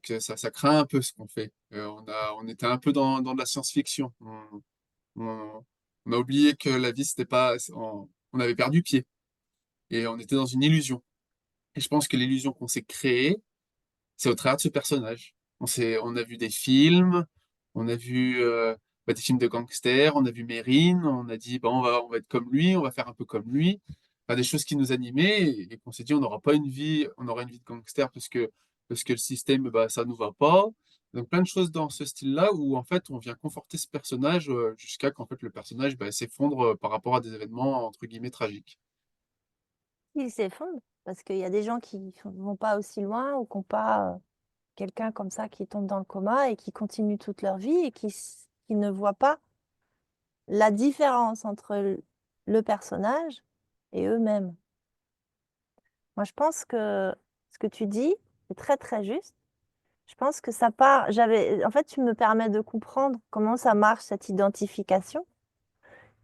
Speaker 2: que ça craint un peu ce qu'on fait. On était un peu dans de la science-fiction. On- on a oublié que la vie, c'était pas, on avait perdu pied et on était dans une illusion. Et je pense que l'illusion qu'on s'est créée, c'est au travers de ce personnage. On a vu des films, on a vu des films de gangsters, on a vu Mérine, on a dit, bah, on va être comme lui, on va faire un peu comme lui. Enfin, des choses qui nous animaient et qu'on s'est dit, on n'aura pas une vie, on aura une vie de gangster parce que le système, bah, ça nous va pas. Donc plein de choses dans ce style-là où en fait on vient conforter ce personnage jusqu'à qu'en fait le personnage bah, s'effondre par rapport à des événements entre guillemets tragiques.
Speaker 1: Il s'effondre parce qu'il y a des gens qui ne vont pas aussi loin ou qui n'ont pas quelqu'un comme ça qui tombe dans le coma et qui continue toute leur vie et qui ne voit pas la différence entre le personnage et eux-mêmes. Moi, je pense que ce que tu dis est très, très juste. Je pense que ça part. En fait, tu me permets de comprendre comment ça marche, cette identification.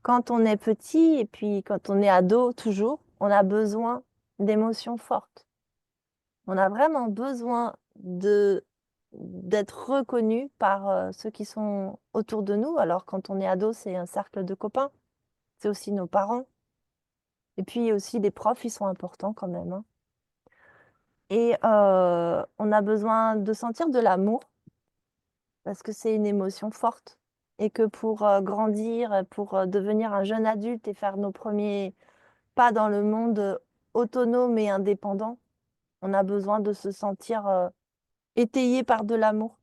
Speaker 1: Quand on est petit et puis quand on est ado, toujours, on a besoin d'émotions fortes. On a vraiment besoin d'être reconnu par ceux qui sont autour de nous. Alors, quand on est ado, c'est un cercle de copains, c'est aussi nos parents. Et puis aussi, les profs, ils sont importants quand même, hein. Et on a besoin de sentir de l'amour parce que c'est une émotion forte. Et que pour grandir, pour devenir un jeune adulte et faire nos premiers pas dans le monde autonome et indépendant, on a besoin de se sentir étayé par de l'amour.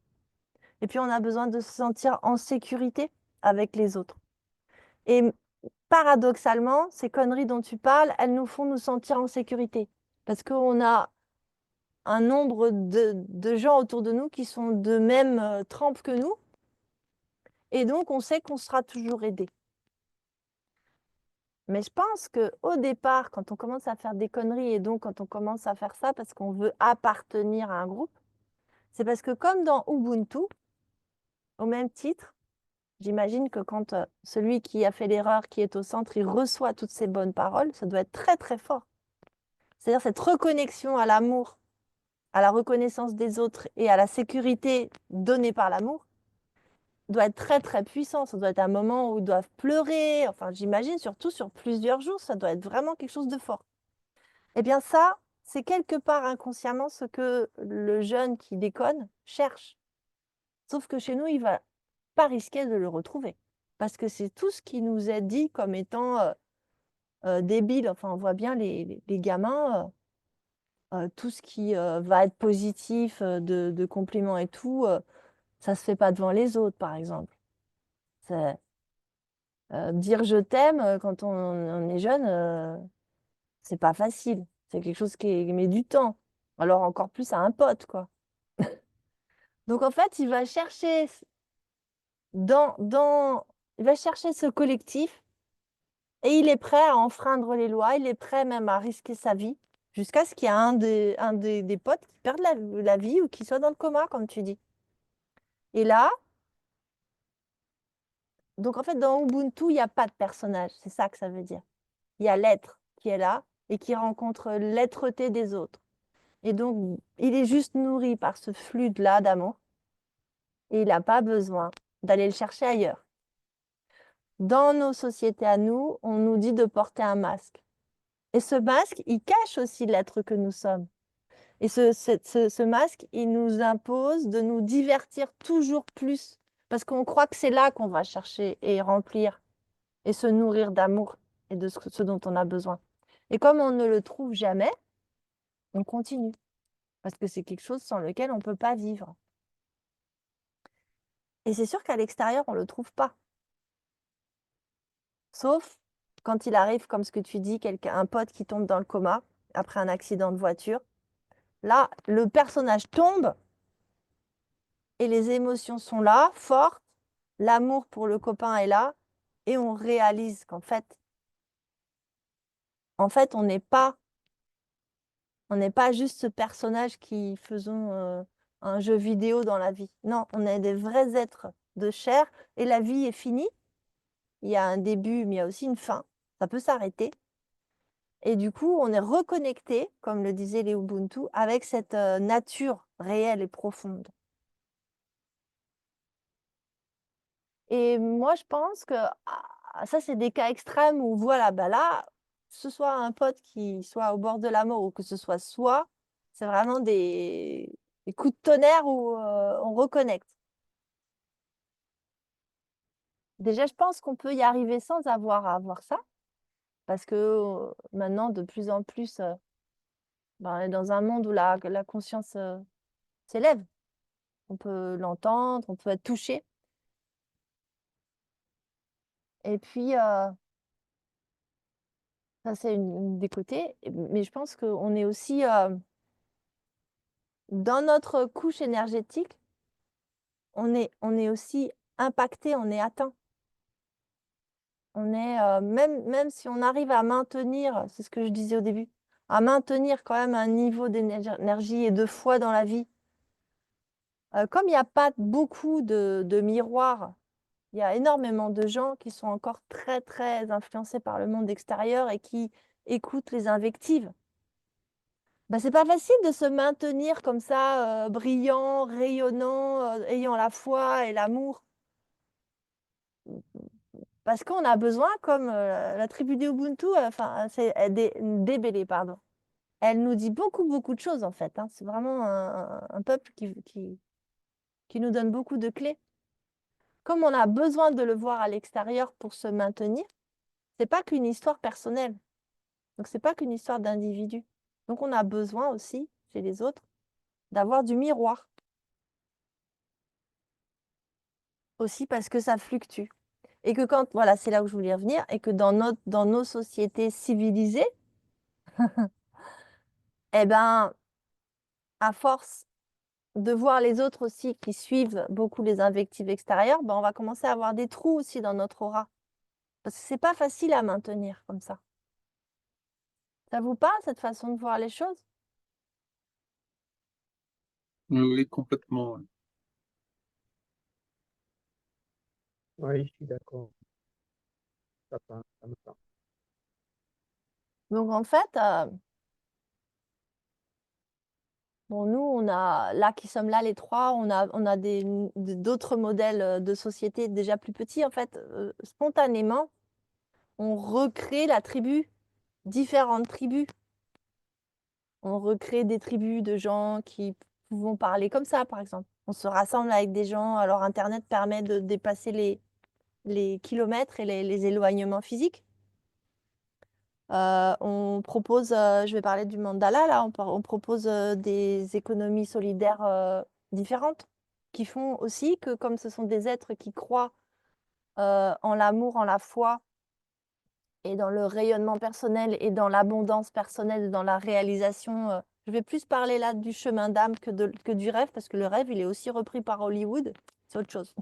Speaker 1: Et puis, on a besoin de se sentir en sécurité avec les autres. Et paradoxalement, ces conneries dont tu parles, elles nous font nous sentir en sécurité. Parce qu'on a un nombre de gens autour de nous qui sont de même trempe que nous. Et donc, on sait qu'on sera toujours aidé. Mais je pense qu'au départ, quand on commence à faire des conneries et donc quand on commence à faire ça parce qu'on veut appartenir à un groupe, c'est parce que comme dans Ubuntu, au même titre, j'imagine que quand celui qui a fait l'erreur, qui est au centre, il reçoit toutes ces bonnes paroles, ça doit être très très fort. C'est-à-dire cette reconnexion à l'amour, à la reconnaissance des autres et à la sécurité donnée par l'amour doit être très très puissant. Ça doit être un moment où ils doivent pleurer. Enfin, j'imagine surtout sur plusieurs jours, ça doit être vraiment quelque chose de fort. Eh bien ça, c'est quelque part inconsciemment ce que le jeune qui déconne cherche. Sauf que chez nous, il va pas risquer de le retrouver. Parce que c'est tout ce qui nous est dit comme étant débile. Enfin, on voit bien les gamins, tout ce qui va être positif, de compliments et tout, ça se fait pas devant les autres, par exemple. C'est, dire je t'aime quand on est jeune, c'est pas facile. C'est quelque chose qui met du temps. Alors encore plus à un pote, quoi. Donc en fait, il va chercher ce collectif et il est prêt à enfreindre les lois, il est prêt même à risquer sa vie, jusqu'à ce qu'il y ait des potes qui perdent la vie ou qui soit dans le coma, comme tu dis. Et là, donc en fait, dans Ubuntu, il n'y a pas de personnage, c'est ça que ça veut dire. Il y a l'être qui est là et qui rencontre l'être-té des autres. Et donc, il est juste nourri par ce flux-là d'amour et il n'a pas besoin d'aller le chercher ailleurs. Dans nos sociétés à nous, on nous dit de porter un masque. Et ce masque, il cache aussi l'être que nous sommes. Et ce masque, il nous impose de nous divertir toujours plus parce qu'on croit que c'est là qu'on va chercher et remplir et se nourrir d'amour et de ce dont on a besoin. Et comme on ne le trouve jamais, on continue parce que c'est quelque chose sans lequel on ne peut pas vivre. Et c'est sûr qu'à l'extérieur, on ne le trouve pas. Sauf quand il arrive, comme ce que tu dis, un pote qui tombe dans le coma après un accident de voiture. Là, le personnage tombe et les émotions sont là, fortes. L'amour pour le copain est là et on réalise qu'en fait, on n'est pas juste ce personnage qui faisons un jeu vidéo dans la vie. Non, on est des vrais êtres de chair et la vie est finie. Il y a un début, mais il y a aussi une fin. Ça peut s'arrêter. Et du coup, on est reconnecté, comme le disait les Ubuntu, avec cette nature réelle et profonde. Et moi, je pense que ça, c'est des cas extrêmes où, voilà, bah là, que ce soit un pote qui soit au bord de la mort ou que ce soit soi, c'est vraiment des coups de tonnerre où on reconnecte. Déjà, je pense qu'on peut y arriver sans avoir à avoir ça, parce que maintenant, de plus en plus, on est dans un monde où la conscience s'élève. On peut l'entendre, on peut être touché. Et puis, ça, c'est une des côtés. Mais je pense qu'on est aussi dans notre couche énergétique, on est aussi impacté, on est atteint. On est, même si on arrive à maintenir, c'est ce que je disais au début, à maintenir quand même un niveau d'énergie et de foi dans la vie. Comme il n'y a pas beaucoup de miroirs, il y a énormément de gens qui sont encore très, très influencés par le monde extérieur et qui écoutent les invectives. Bah, c'est pas facile de se maintenir comme ça, brillant, rayonnant, ayant la foi et l'amour. Parce qu'on a besoin, comme la tribu des Ubuntu, enfin, c'est des Bélé, pardon. Elle nous dit beaucoup, beaucoup de choses, en fait, hein. C'est vraiment un peuple qui nous donne beaucoup de clés. Comme on a besoin de le voir à l'extérieur pour se maintenir, c'est pas qu'une histoire personnelle. Donc, c'est pas qu'une histoire d'individu. Donc, on a besoin aussi, chez les autres, d'avoir du miroir. Aussi parce que ça fluctue. Et que quand, voilà, c'est là où je voulais revenir, et que dans nos sociétés civilisées, eh ben, à force de voir les autres aussi qui suivent beaucoup les invectives extérieures, ben, on va commencer à avoir des trous aussi dans notre aura. Parce que c'est pas facile à maintenir comme ça. Ça vous parle, cette façon de voir les choses?
Speaker 2: Oui, oui, complètement. Ouais.
Speaker 3: Oui, je suis d'accord. Ça me parle.
Speaker 1: Donc en fait, bon, nous, on a, là qui sommes là les trois, on a d'autres modèles de société déjà plus petits. En fait, spontanément, on recrée la tribu, différentes tribus. On recrée des tribus de gens qui vont parler comme ça, par exemple. On se rassemble avec des gens. Alors, Internet permet de dépasser les kilomètres et les éloignements physiques. On propose, je vais parler du mandala, là, on propose des économies solidaires différentes qui font aussi que, comme ce sont des êtres qui croient en l'amour, en la foi et dans le rayonnement personnel et dans l'abondance personnelle, et dans la réalisation. Je vais plus parler là du chemin d'âme que du rêve, parce que le rêve, il est aussi repris par Hollywood. C'est autre chose.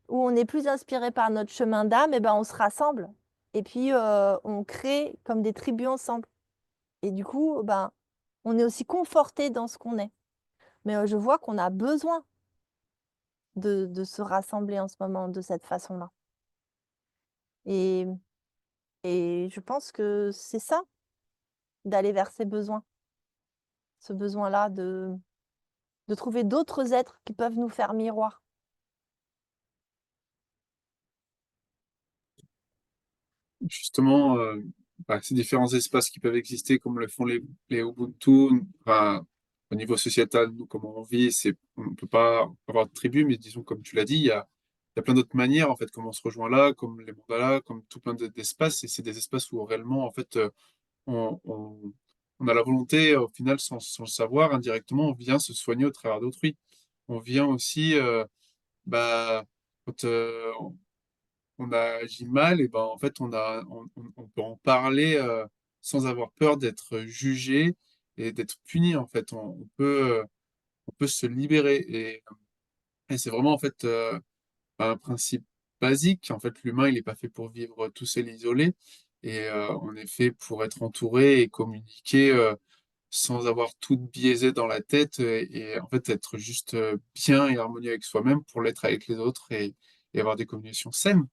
Speaker 1: Où on est plus inspiré par notre chemin d'âme, et ben on se rassemble. Et puis, on crée comme des tribus ensemble. Et du coup, ben, on est aussi conforté dans ce qu'on est. Mais je vois qu'on a besoin de se rassembler en ce moment de cette façon-là. Et, et je pense que c'est ça, d'aller vers ces besoins. Ce besoin-là de trouver d'autres êtres qui peuvent nous faire miroir.
Speaker 2: Justement, ces différents espaces qui peuvent exister, comme le font les Ubuntu. Enfin, au niveau sociétal, nous, comment on vit, on ne peut pas avoir de tribu, mais disons, comme tu l'as dit, il y a plein d'autres manières, en fait, comme on se rejoint là, comme les mandalas, comme tout plein d'espaces. Et c'est des espaces où réellement, en fait, on, on- on a la volonté, au final, sans le savoir, indirectement, on vient se soigner au travers d'autrui. On vient aussi, bah, quand on a agi mal, et ben, en fait, on peut en parler sans avoir peur d'être jugé et d'être puni, en fait. On peut se libérer. Et c'est vraiment, en fait, un principe basique. En fait, l'humain, il n'est pas fait pour vivre tout seul isolé. Et on est fait pour être entouré et communiquer sans avoir tout biaisé dans la tête en fait être juste bien et harmonieux avec soi-même pour l'être avec les autres et avoir des communications saines.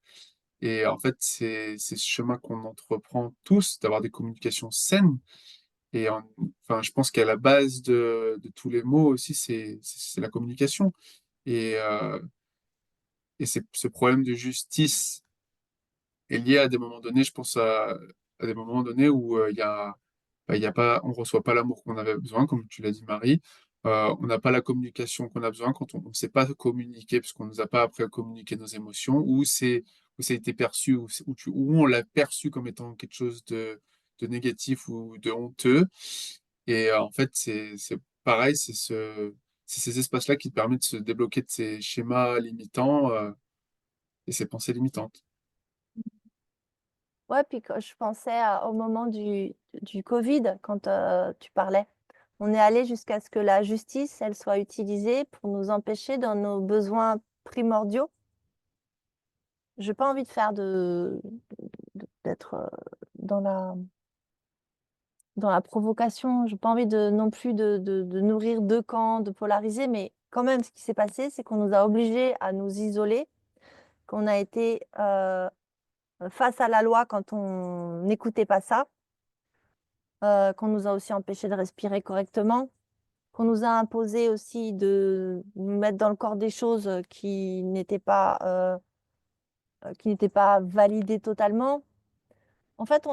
Speaker 2: Et en fait, c'est ce chemin qu'on entreprend tous, d'avoir des communications saines. Enfin, je pense qu'à la base de tous les mots aussi, c'est la communication. Et, euh, et ce problème de justice est lié à des moments donnés, je pense à des moments donnés où il y a pas, on reçoit pas l'amour qu'on avait besoin, comme tu l'as dit, Marie. On n'a pas la communication qu'on a besoin quand on ne sait pas communiquer, parce qu'on nous a pas appris à communiquer nos émotions, où ça a été perçu, où on l'a perçu comme étant quelque chose de négatif ou de honteux. Et en fait, c'est pareil, c'est ces espaces-là qui te permettent de se débloquer de ces schémas limitants et ces pensées limitantes.
Speaker 1: Ouais, puis je pensais au moment du Covid, quand tu parlais. On est allé jusqu'à ce que la justice, elle soit utilisée pour nous empêcher dans nos besoins primordiaux. J'ai pas envie de faire d'être dans dans la provocation. J'ai pas envie non plus de nourrir deux camps, de polariser, mais quand même, ce qui s'est passé, c'est qu'on nous a obligés à nous isoler, qu'on a été face à la loi quand on n'écoutait pas ça, qu'on nous a aussi empêchés de respirer correctement, qu'on nous a imposé aussi de nous mettre dans le corps des choses qui n'étaient pas validées totalement. En fait,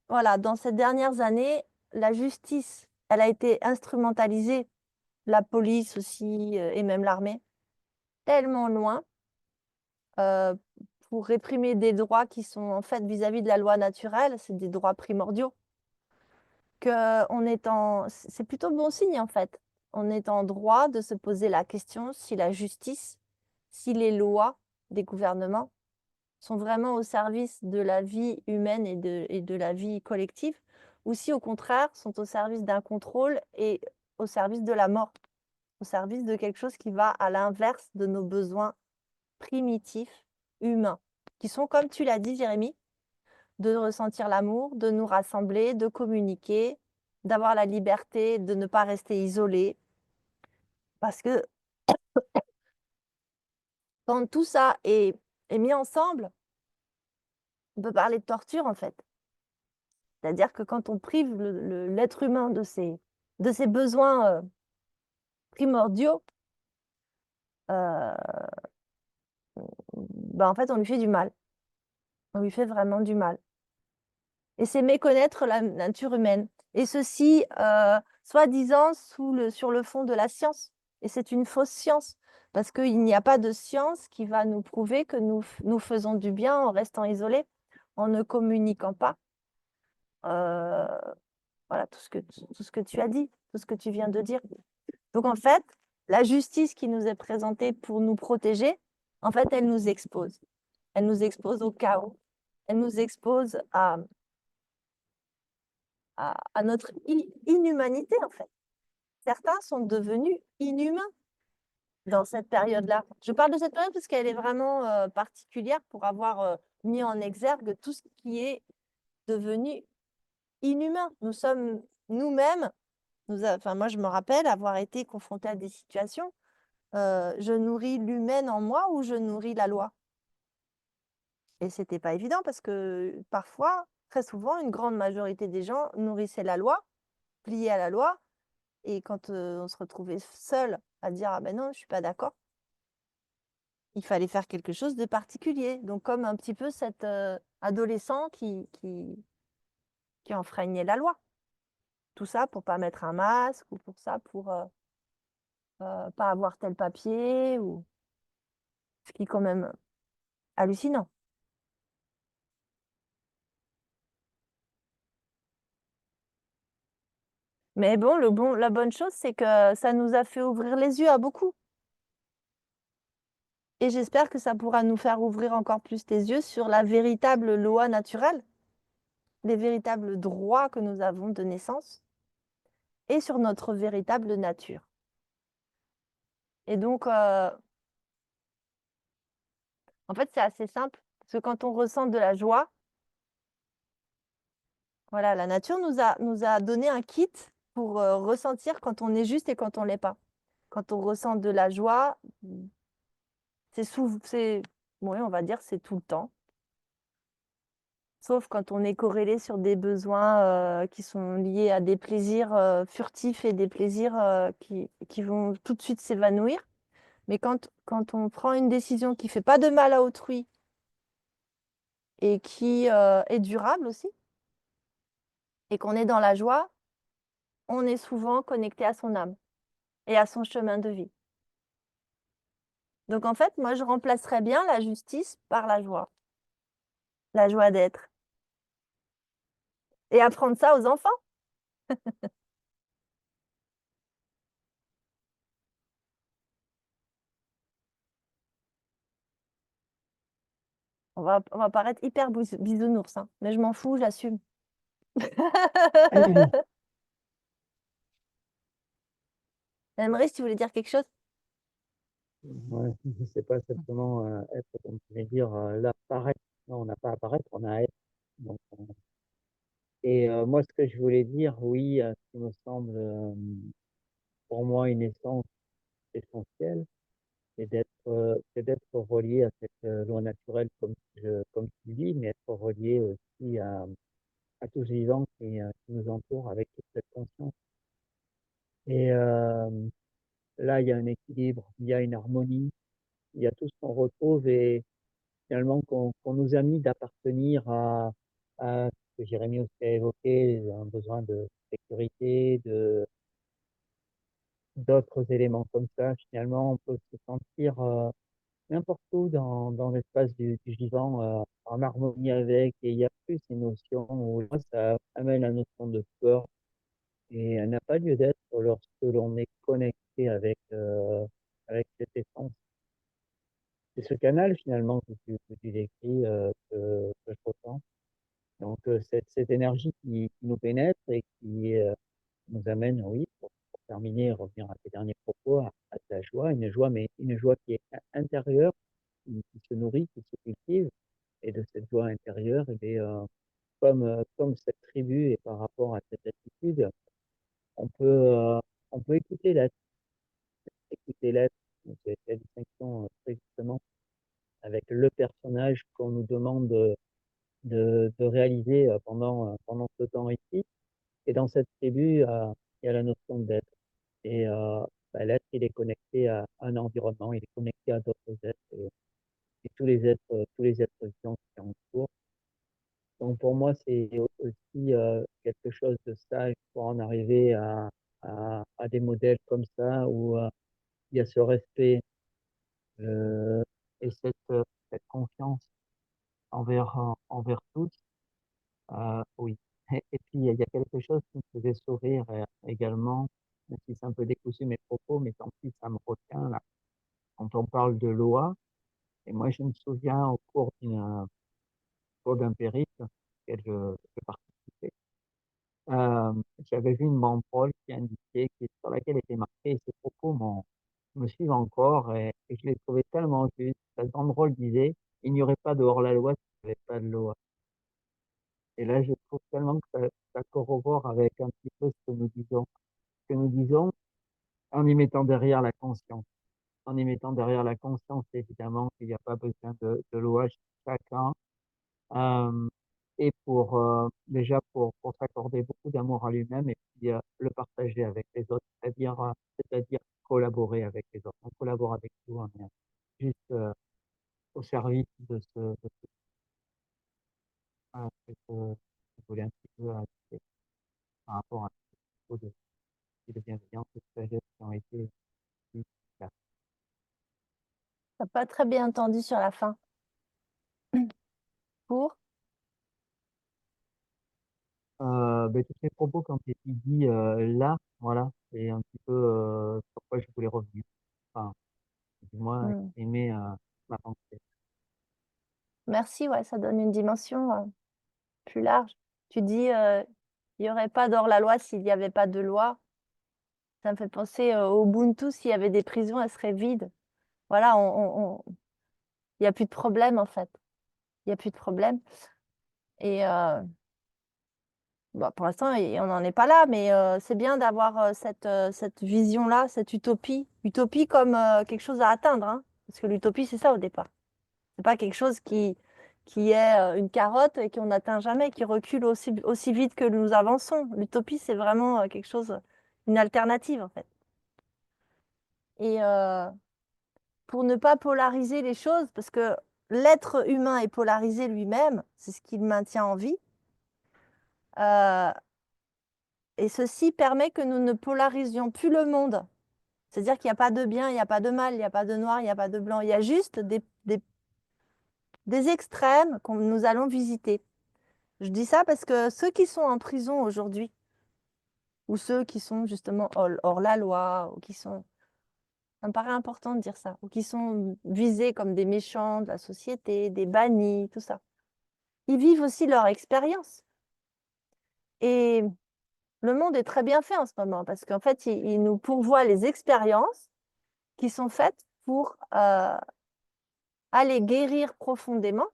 Speaker 1: voilà, dans ces dernières années, la justice, elle a été instrumentalisée, la police aussi, et même l'armée, tellement loin, euh, pour réprimer des droits qui sont en fait vis-à-vis de la loi naturelle, c'est des droits primordiaux, c'est plutôt bon signe en fait. On est en droit de se poser la question si la justice, si les lois des gouvernements sont vraiment au service de la vie humaine et de la vie collective, ou si au contraire sont au service d'un contrôle et au service de la mort, au service de quelque chose qui va à l'inverse de nos besoins primitifs humains, qui sont, comme tu l'as dit, Jérémy, de ressentir l'amour, de nous rassembler, de communiquer, d'avoir la liberté de ne pas rester isolé. Parce que quand tout ça est mis ensemble, on peut parler de torture en fait. C'est-à-dire que quand on prive l'être humain de ses besoins primordiaux, euh, ben en fait, on lui fait du mal. On lui fait vraiment du mal. Et c'est méconnaître la nature humaine. Et ceci, soi-disant, sur le fond de la science. Et c'est une fausse science, parce qu'il n'y a pas de science qui va nous prouver que nous faisons du bien en restant isolés, en ne communiquant pas. Euh, voilà, tout ce que tu as dit, tout ce que tu viens de dire. Donc, en fait, la justice qui nous est présentée pour nous protéger, en fait, elle nous expose. Elle nous expose au chaos. Elle nous expose à notre inhumanité, en fait. Certains sont devenus inhumains dans cette période-là. Je parle de cette période parce qu'elle est vraiment particulière pour avoir mis en exergue tout ce qui est devenu inhumain. Nous sommes nous-mêmes, enfin, moi je me rappelle avoir été confrontée à des situations, je nourris l'humaine en moi ou je nourris la loi. Et c'était pas évident parce que parfois, très souvent, une grande majorité des gens nourrissaient la loi, pliaient à la loi, et quand on se retrouvait seul à dire ah ben non, je suis pas d'accord, il fallait faire quelque chose de particulier. Donc comme un petit peu cet adolescent qui enfreignait la loi. Tout ça pour pas mettre un masque ou pour ça pour pas avoir tel papier ou ce qui est quand même hallucinant. Mais bon, la bonne chose, c'est que ça nous a fait ouvrir les yeux à beaucoup. Et j'espère que ça pourra nous faire ouvrir encore plus les yeux sur la véritable loi naturelle, les véritables droits que nous avons de naissance et sur notre véritable nature. Et donc, en fait, c'est assez simple, parce que quand on ressent de la joie, voilà, la nature nous a donné un kit pour ressentir quand on est juste et quand on l'est pas. Quand on ressent de la joie, oui, on va dire, c'est tout le temps. Sauf quand on est corrélé sur des besoins qui sont liés à des plaisirs furtifs et des plaisirs qui vont tout de suite s'évanouir. Mais quand on prend une décision qui fait pas de mal à autrui et qui est durable aussi, et qu'on est dans la joie, on est souvent connecté à son âme et à son chemin de vie. Donc en fait, moi, je remplacerais bien la justice par la joie d'être. Et apprendre ça aux enfants. On va paraître hyper bisounours, hein, mais je m'en fous, j'assume. Anne-Marie, si tu voulais dire quelque chose?
Speaker 3: Ouais, c'est pas simplement être, comme tu viens de dire, là, paraître. Non, on n'a pas à paraître, on a à être. Donc, et moi, ce que je voulais dire, oui, ce qui me semble, pour moi, une essence essentielle, c'est d'être relié à cette loi naturelle, comme tu dis, mais être relié aussi à tout ce vivant qui nous entoure avec toute cette conscience. Et là, il y a un équilibre, il y a une harmonie, il y a tout ce qu'on retrouve et finalement qu'on nous a mis d'appartenir à ce que Jérémie aussi a évoqué, un besoin de sécurité, d'autres éléments comme ça. Finalement, on peut se sentir n'importe où dans l'espace du vivant, en harmonie avec, et il y a plus ces notions où là, ça amène la notion de peur, et elle n'a pas lieu d'être lorsque l'on est connecté avec cette essence. C'est ce canal finalement que tu décris, que je ressens. Donc cette énergie qui nous pénètre et qui nous amène, oui, pour terminer, revenir à tes derniers propos, à de la joie, mais une joie qui est intérieure, qui se nourrit, qui se cultive, et de cette joie intérieure, et bien, comme cette tribu et par rapport à cette attitude, on peut, euh, on peut écouter l'être, donc c'est la distinction très justement avec le personnage qu'on nous demande de réaliser pendant ce temps ici. Et dans cette tribu, il y a la notion d'être. Et bah, l'être, il est connecté à un environnement, il est connecté à d'autres êtres et tous les êtres vivants qui entourent. Donc pour moi, c'est aussi quelque chose de sage pour en arriver à des modèles comme ça où il y a ce respect et cette confiance envers tous. Oui. Et puis, il y a quelque chose qui me faisait sourire également, même si c'est un peu décousu mes propos, mais tant pis, ça me retient là. Quand on parle de loi, et moi je me souviens cours d'un périple auquel je participais, euh, j'avais vu une banderole qui indiquait, sur laquelle était marqué, et ces propos me suivent encore, et je les trouvais tellement justes. Cette banderole disait, il n'y aurait pas de hors-la-loi s'il n'y avait pas de loi. Et là, je trouve tellement que ça corrobore avec un petit peu ce que nous disons. Ce que nous disons en y mettant derrière la conscience. En y mettant derrière la conscience, évidemment, qu'il n'y a pas besoin de loi chez chacun. Euh, et déjà pour s'accorder beaucoup d'amour à lui-même et puis le partager avec les autres, c'est-à-dire collaborer avec les autres. On collabore avec tout, on est juste au service de ce, voilà, je voulais un petit peu
Speaker 1: pas très bien entendu sur la fin. Pour?
Speaker 3: Tous ces propos qui ont été dit là, voilà, c'est un petit peu sur quoi je voulais revenir. Enfin, du moins,
Speaker 1: Hmm.
Speaker 3: exprimer ma pensée.
Speaker 1: Merci, ouais, ça donne une dimension plus large. Tu dis, il n'y aurait pas d'hors-la-loi s'il n'y avait pas de loi. Ça me fait penser au Ubuntu, s'il y avait des prisons, elles seraient vides. Voilà, il n'y a plus de problème en fait. Il n'y a plus de problème. Et bon, pour l'instant, on n'en est pas là, mais c'est bien d'avoir cette vision-là, cette utopie. Utopie comme quelque chose à atteindre, hein. Parce que l'utopie, c'est ça au départ. C'est pas quelque chose qui est une carotte et qu'on n'atteint jamais, qui recule aussi vite que nous avançons. L'utopie, c'est vraiment quelque chose, une alternative en fait. Et pour ne pas polariser les choses, parce que l'être humain est polarisé lui-même, c'est ce qui le maintient en vie. euh, et ceci permet que nous ne polarisions plus le monde. C'est-à-dire qu'il n'y a pas de bien, il n'y a pas de mal, il n'y a pas de noir, il n'y a pas de blanc. Il y a juste des extrêmes que nous allons visiter. Je dis ça parce que ceux qui sont en prison aujourd'hui, ou ceux qui sont justement hors la loi, ou qui sont, ça me paraît important de dire ça, ou qui sont visés comme des méchants de la société, des bannis, tout ça, ils vivent aussi leur expérience. Et le monde est très bien fait en ce moment, parce qu'en fait, il nous pourvoit les expériences qui sont faites pour aller guérir profondément,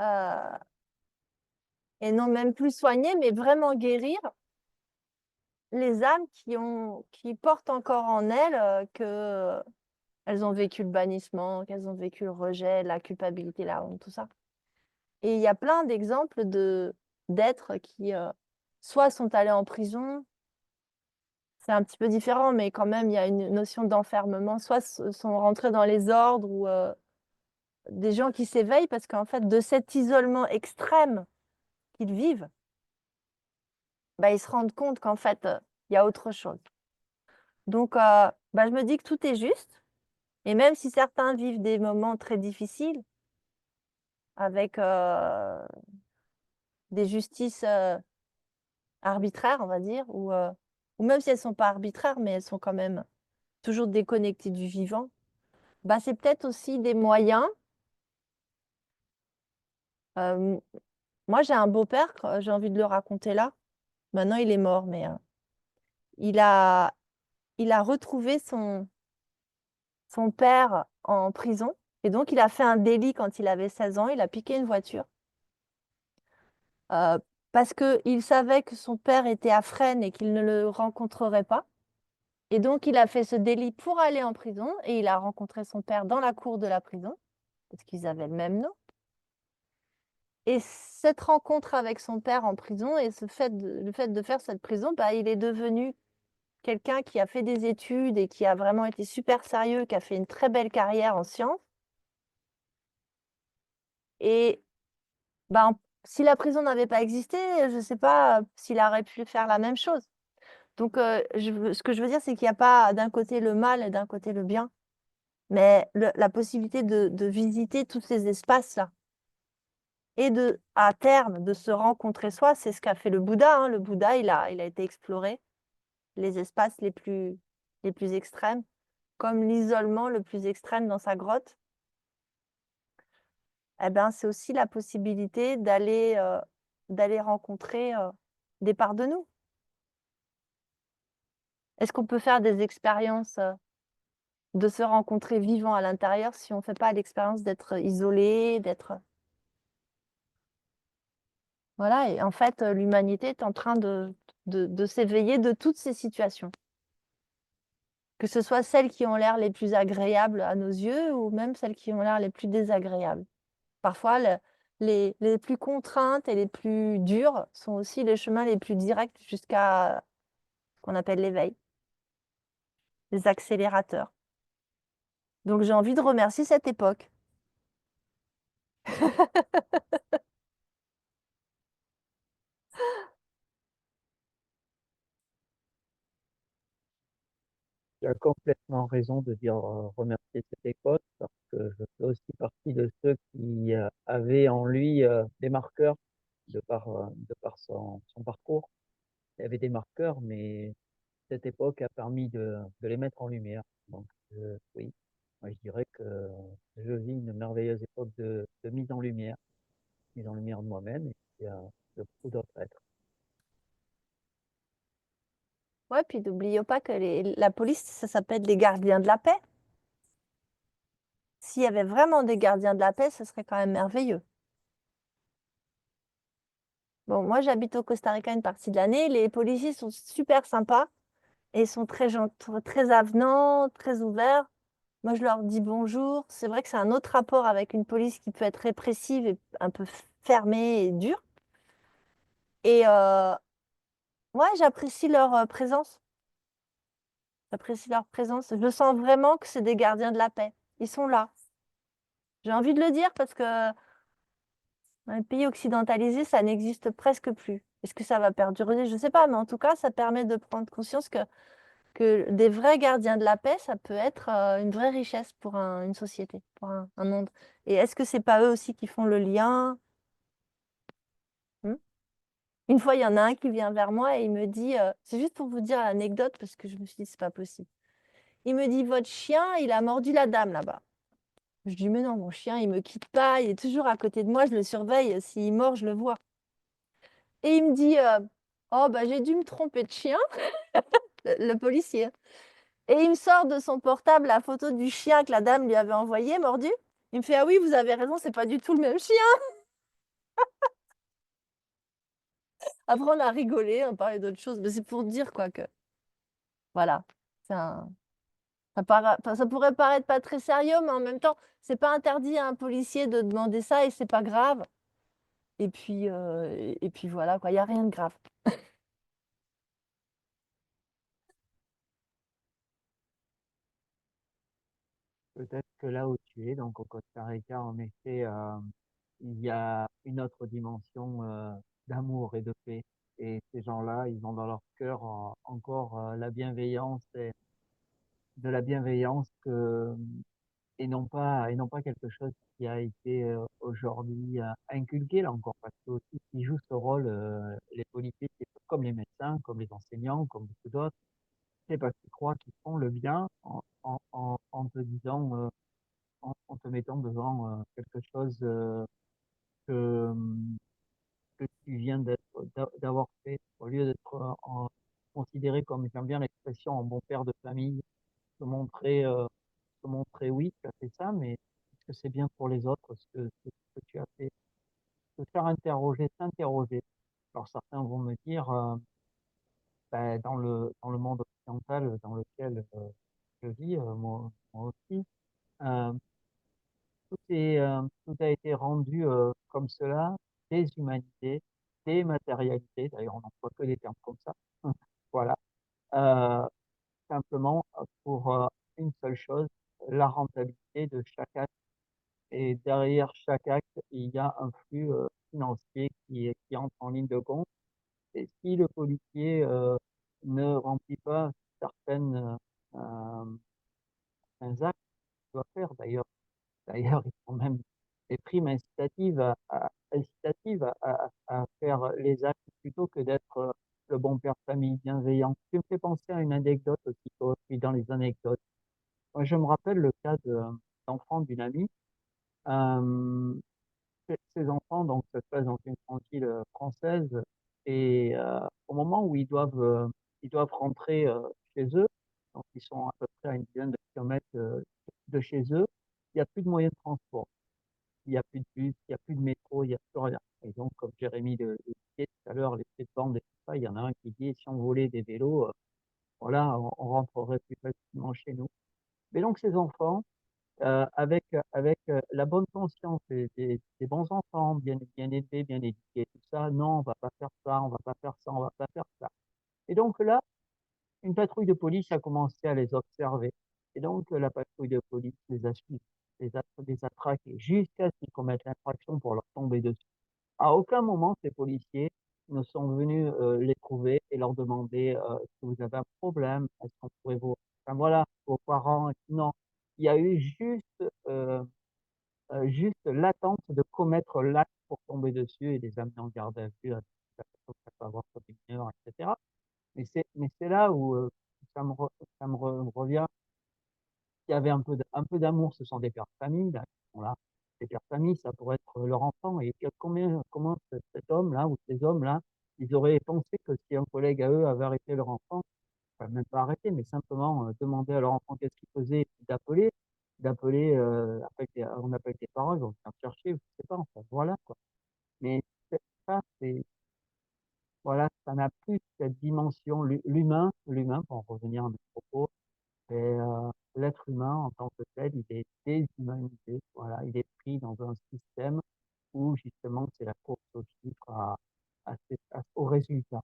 Speaker 1: euh, et non même plus soigner, mais vraiment guérir les âmes qui portent encore en elles que elles ont vécu le bannissement, qu'elles ont vécu le rejet, la culpabilité, la honte, tout ça. Et il y a plein d'exemples d'êtres qui soit sont allés en prison, c'est un petit peu différent, mais quand même, il y a une notion d'enfermement, soit sont rentrés dans les ordres ou des gens qui s'éveillent parce qu'en fait, de cet isolement extrême qu'ils vivent, bah, ils se rendent compte qu'en fait, il y a autre chose. Donc, bah, je me dis que tout est juste. Et même si certains vivent des moments très difficiles, avec des justices arbitraires, on va dire, ou même si elles ne sont pas arbitraires, mais elles sont quand même toujours déconnectées du vivant, bah, c'est peut-être aussi des moyens. Euh, Moi, j'ai un beau-père, j'ai envie de le raconter là. Maintenant, il est mort, mais il a, il a retrouvé son père en prison. Et donc, il a fait un délit quand il avait 16 ans. Il a piqué une voiture. euh, Parce qu'il savait que son père était à Fresnes et qu'il ne le rencontrerait pas. Et donc, il a fait ce délit pour aller en prison et il a rencontré son père dans la cour de la prison, parce qu'ils avaient le même nom. Et cette rencontre avec son père en prison et le fait de faire cette prison, bah, il est devenu quelqu'un qui a fait des études et qui a vraiment été super sérieux, qui a fait une très belle carrière en sciences. Et ben, si la prison n'avait pas existé, je ne sais pas s'il aurait pu faire la même chose. Donc, ce que je veux dire, c'est qu'il n'y a pas d'un côté le mal et d'un côté le bien, mais la possibilité de visiter tous ces espaces-là et à terme, de se rencontrer soi, c'est ce qu'a fait le Bouddha, hein. Le Bouddha, il a été explorer les espaces les plus extrêmes, comme l'isolement le plus extrême dans sa grotte. Eh ben, c'est aussi la possibilité d'aller rencontrer des parts de nous. Est-ce qu'on peut faire des expériences de se rencontrer vivant à l'intérieur si on ne fait pas l'expérience d'être isolé, d'être... Voilà, et en fait, l'humanité est en train de s'éveiller de toutes ces situations. Que ce soit celles qui ont l'air les plus agréables à nos yeux ou même celles qui ont l'air les plus désagréables. Parfois, les plus contraintes et les plus dures sont aussi les chemins les plus directs jusqu'à ce qu'on appelle l'éveil, les accélérateurs. Donc j'ai envie de remercier cette époque.
Speaker 3: Tu as complètement raison de dire remercier cette époque parce que je fais aussi partie de ceux qui avaient en lui des marqueurs de par son parcours. Il y avait des marqueurs, mais cette époque a permis de les mettre en lumière. Donc, oui, moi, je dirais que je vis une merveilleuse époque de mise en lumière de moi-même et puis, de beaucoup d'autres êtres.
Speaker 1: Ouais, puis n'oublions pas que la police, ça s'appelle les gardiens de la paix. S'il y avait vraiment des gardiens de la paix, ce serait quand même merveilleux. Bon, moi, j'habite au Costa Rica une partie de l'année. Les policiers sont super sympas et sont très gentils, très avenants, très ouverts. Moi, je leur dis bonjour. C'est vrai que c'est un autre rapport avec une police qui peut être répressive et un peu fermée et dure. Et ouais, j'apprécie leur présence. J'apprécie leur présence. Je sens vraiment que c'est des gardiens de la paix. Ils sont là. J'ai envie de le dire parce que dans les pays occidentalisés, ça n'existe presque plus. Est-ce que ça va perdurer? Je ne sais pas, mais en tout cas, ça permet de prendre conscience que des vrais gardiens de la paix, ça peut être une vraie richesse pour une société, pour un monde. Et est-ce que c'est pas eux aussi qui font le lien? Hmm. Une fois, il y en a un qui vient vers moi et il me dit, c'est juste pour vous dire l'anecdote parce que je me suis dit, c'est pas possible. Il me dit, votre chien, il a mordu la dame là-bas. Je dis, mais non, mon chien, il me quitte pas, il est toujours à côté de moi, je le surveille, s'il mord, je le vois. Et il me dit, oh, bah, j'ai dû me tromper de chien, le policier. Et il me sort de son portable la photo du chien que la dame lui avait envoyé, mordu. Il me fait, ah oui, vous avez raison, c'est pas du tout le même chien. Après, on a rigolé, on parlait d'autre chose, mais c'est pour dire quoi que, voilà, c'est enfin, ça pourrait paraître pas très sérieux, mais en même temps, c'est pas interdit à un policier de demander ça et c'est pas grave. Et puis voilà, quoi, il n'y a rien de grave.
Speaker 3: Peut-être que là où tu es, donc au Costa Rica, en effet, il y a une autre dimension d'amour et de paix. Et ces gens-là, ils ont dans leur cœur encore la bienveillance et de la bienveillance et non pas quelque chose qui a été aujourd'hui inculqué là encore parce que aussi ils jouent ce rôle, les policiers, c'est comme les médecins, comme les enseignants, comme beaucoup d'autres, c'est parce qu'ils croient qu'ils font le bien en te disant en te mettant devant quelque chose que, que tu viens d'avoir fait, au lieu d'être considéré comme, j'aime bien l'expression, un bon père de famille, te montrer oui, tu as fait ça, mais est-ce que c'est bien pour les autres ce que tu as fait? Se faire interroger, s'interroger. Alors certains vont me dire, ben, dans le monde occidental dans lequel je vis, moi aussi, euh, tout a été rendu comme cela, déshumanisé, dématérialisé, d'ailleurs on n'emploie que des termes comme ça, voilà, euh, simplement pour une seule chose, la rentabilité de chaque acte. Et derrière chaque acte, il y a un flux financier qui entre en ligne de compte. Et si le policier ne remplit pas certaines, certains actes qu'il doit faire, d'ailleurs, ils ont même des primes incitatives à faire les actes plutôt que d'être le bon père de famille bienveillant. Tu me fais penser à une anecdote aussi, toi aussi, dans les anecdotes. Moi, je me rappelle le cas d'enfant d'une amie. Euh, Ces enfants donc se passent dans une tranquille française et au moment où ils doivent rentrer chez eux, donc ils sont à peu près à une dizaine de kilomètres de chez eux, il n'y a plus de moyens de transport. Il n'y a plus de bus, il n'y a plus de métro, il n'y a plus rien. Et donc, comme Jérémy le disait tout à l'heure, les faits de bande et tout ça, il y en a un qui dit, si on volait des vélos, voilà, on rentrerait plus facilement chez nous. Mais donc, ces enfants, avec la bonne conscience des bons enfants, bien élevés, bien éduqués, tout ça, non, on va pas faire ça, on va pas faire ça, on va pas faire ça. Et donc là, une patrouille de police a commencé à les observer. Et donc, la patrouille de police les a suivis, les a traqués, jusqu'à ce qu'ils commettent l'infraction pour leur tomber dessus. À aucun moment, ces policiers ne sont venus les trouver et leur demander est-ce que vous avez un problème, est-ce qu'on pourrait vous enfin voilà, aux parents. Non, il y a eu juste l'attente de commettre l'acte pour tomber dessus et les amener en garde à vue, ça peut avoir pour des mineurs, etc. Mais c'est là où revient. Il y avait un peu d'amour, ce sont des pères de famille, là, qui sont là. Les pères de famille, ça pourrait être leur enfant. Et comment cet homme-là ou ces hommes-là, ils auraient pensé que si un collègue à eux avait arrêté leur enfant, enfin, même pas arrêté, mais simplement demander à leur enfant qu'est-ce qu'il faisait, et puis d'appeler, on appelle tes parents, ils vont venir te chercher, je sais pas, enfin, voilà, quoi. Mais ça, voilà, ça n'a plus cette dimension, l'humain, pour en revenir à mes propos, et l'être humain en tant que tel, il est déshumanisé. Voilà, il est pris dans un système où justement c'est la course aux chiffres, au résultat.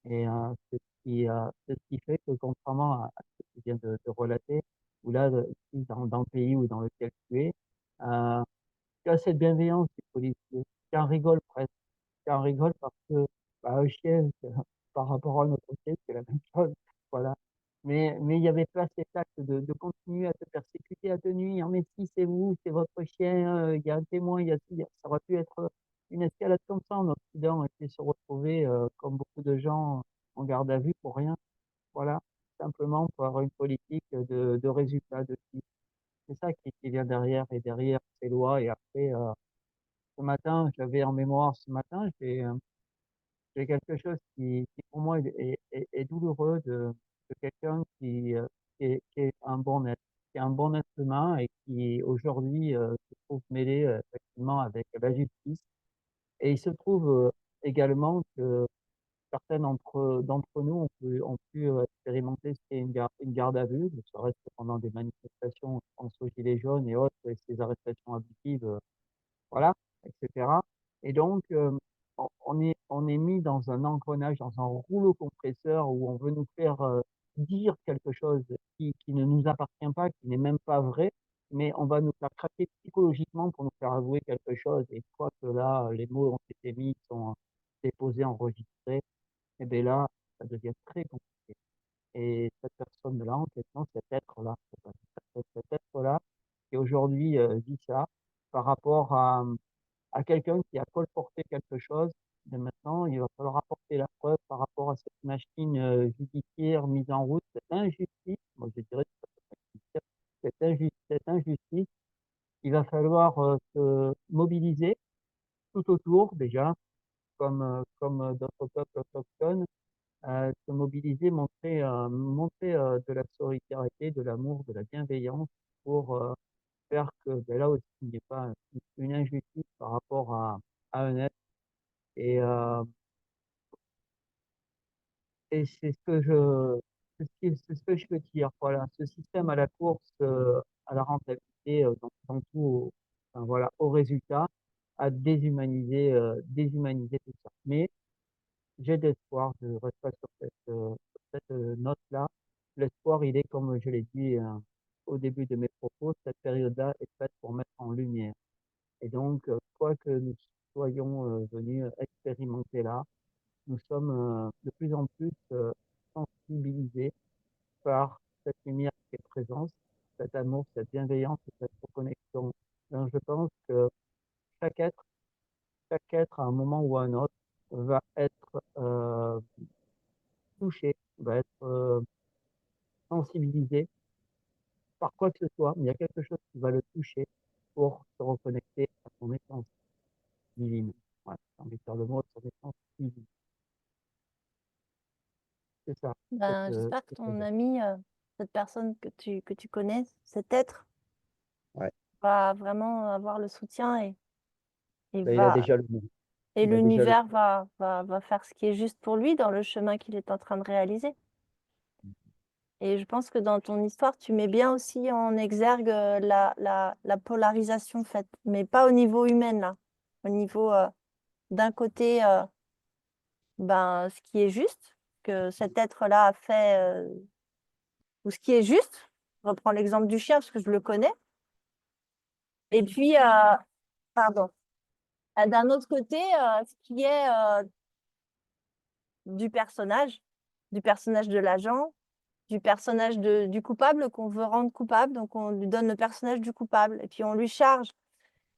Speaker 3: Et ce qui fait que contrairement à ce que tu viens de relater, où là, ici, dans le pays ou dans lequel tu es, euh, tu as cette bienveillance du policier, tu en rigoles presque. On rigole parce que, bah, un chien, par rapport à notre chien, c'est la même chose. Voilà. Mais il n'y avait pas cet acte de continuer à te persécuter, à te nuire. Mais si c'est vous, c'est votre chien, il y a un témoin, ça aurait pu être une escalade comme ça en Occident et puis se retrouver, comme beaucoup de gens, en garde à vue pour rien. Voilà. Simplement pour avoir une politique de résultat, de chiffres. C'est ça qui vient derrière et derrière ces lois. Et après, ce matin, j'avais en mémoire, j'ai quelque chose qui pour moi est douloureux de quelqu'un qui est un bon être, qui est un bon être humain et qui aujourd'hui se trouve mêlé effectivement avec la justice. Et il se trouve également que certains d'entre nous ont pu expérimenter ce qu'est une garde à vue, ne serait-ce que pendant des manifestations, je pense aux Gilets jaunes et autres, et ces arrestations abusives voilà, etc. Et donc, on est mis dans un engrenage, dans un rouleau compresseur où on veut nous faire dire quelque chose qui ne nous appartient pas, qui n'est même pas vrai, mais on va nous faire craquer psychologiquement pour nous faire avouer quelque chose. Et une fois que là, les mots ont été mis, sont déposés, enregistrés, et bien là, ça devient très compliqué. Et cette personne-là, en question, cet être-là, qui aujourd'hui vit ça, par rapport à quelqu'un qui a colporté quelque chose, mais maintenant, il va falloir apporter la preuve par rapport à cette machine judiciaire mise en route, cette injustice, moi je dirais cette injustice, il va falloir se mobiliser tout autour déjà, comme d'autres peuples autochtones, se mobiliser, montrer de la solidarité, de l'amour, de la bienveillance pour faire que ben, là aussi, il n'y ait pas une injustice par rapport à un être. Et, et c'est ce que je veux dire. Voilà, ce système à la course, à la rentabilité, dans tout, enfin, voilà, au résultat, a déshumanisé tout ça. Mais j'ai de l'espoir, je reste pas sur cette note-là. L'espoir, il est, comme je l'ai dit au début de mes propos, cette période-là est faite pour mettre en lumière. Et donc, quoi que nous soyons venus expérimenter là, nous sommes de plus en plus sensibilisés par cette lumière qui est présente, cet amour, cette bienveillance et cette reconnexion. Donc, je pense que chaque être, chaque être, à un moment ou à un autre, va être touché, va être sensibilisé par quoi que ce soit, mais il y a quelque chose qui va le toucher pour se reconnecter à son essence divine. Ouais, j'ai envie de faire le mot, son essence divine. C'est ça.
Speaker 1: Ben,
Speaker 3: Cette,
Speaker 1: j'espère que
Speaker 3: cette
Speaker 1: ton
Speaker 3: raison.
Speaker 1: ami, cette personne que tu connais, cet être,
Speaker 3: Ouais.
Speaker 1: va vraiment avoir le soutien et
Speaker 3: Ben, il a
Speaker 1: va
Speaker 3: déjà le mot.
Speaker 1: et
Speaker 3: Il a déjà le
Speaker 1: l'univers va faire ce qui est juste pour lui dans le chemin qu'il est en train de réaliser. Et je pense que dans ton histoire, tu mets bien aussi en exergue la polarisation faite, mais pas au niveau humain là, au niveau d'un côté, ben, ce qui est juste, que cet être-là a fait, ou ce qui est juste. Je reprends l'exemple du chien parce que je le connais. Et puis, pardon. D'un autre côté, ce qui est du personnage de l'agent, du personnage du coupable qu'on veut rendre coupable. Donc, on lui donne le personnage du coupable et puis on lui charge.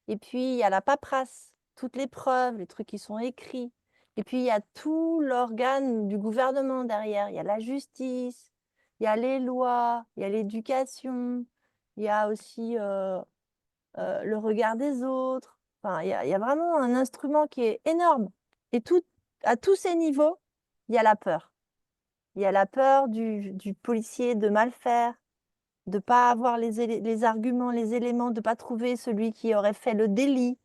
Speaker 1: Et puis, il y a la paperasse, toutes les preuves, les trucs qui sont écrits. Et puis, il y a tout l'organe du gouvernement derrière. Il y a la justice, il y a les lois, il y a l'éducation, il y a aussi le regard des autres. Enfin, il y a vraiment un instrument qui est énorme. Et à tous ces niveaux, il y a la peur. Il y a la peur du policier de mal faire, de ne pas avoir les arguments, les éléments, de ne pas trouver celui qui aurait fait le délit.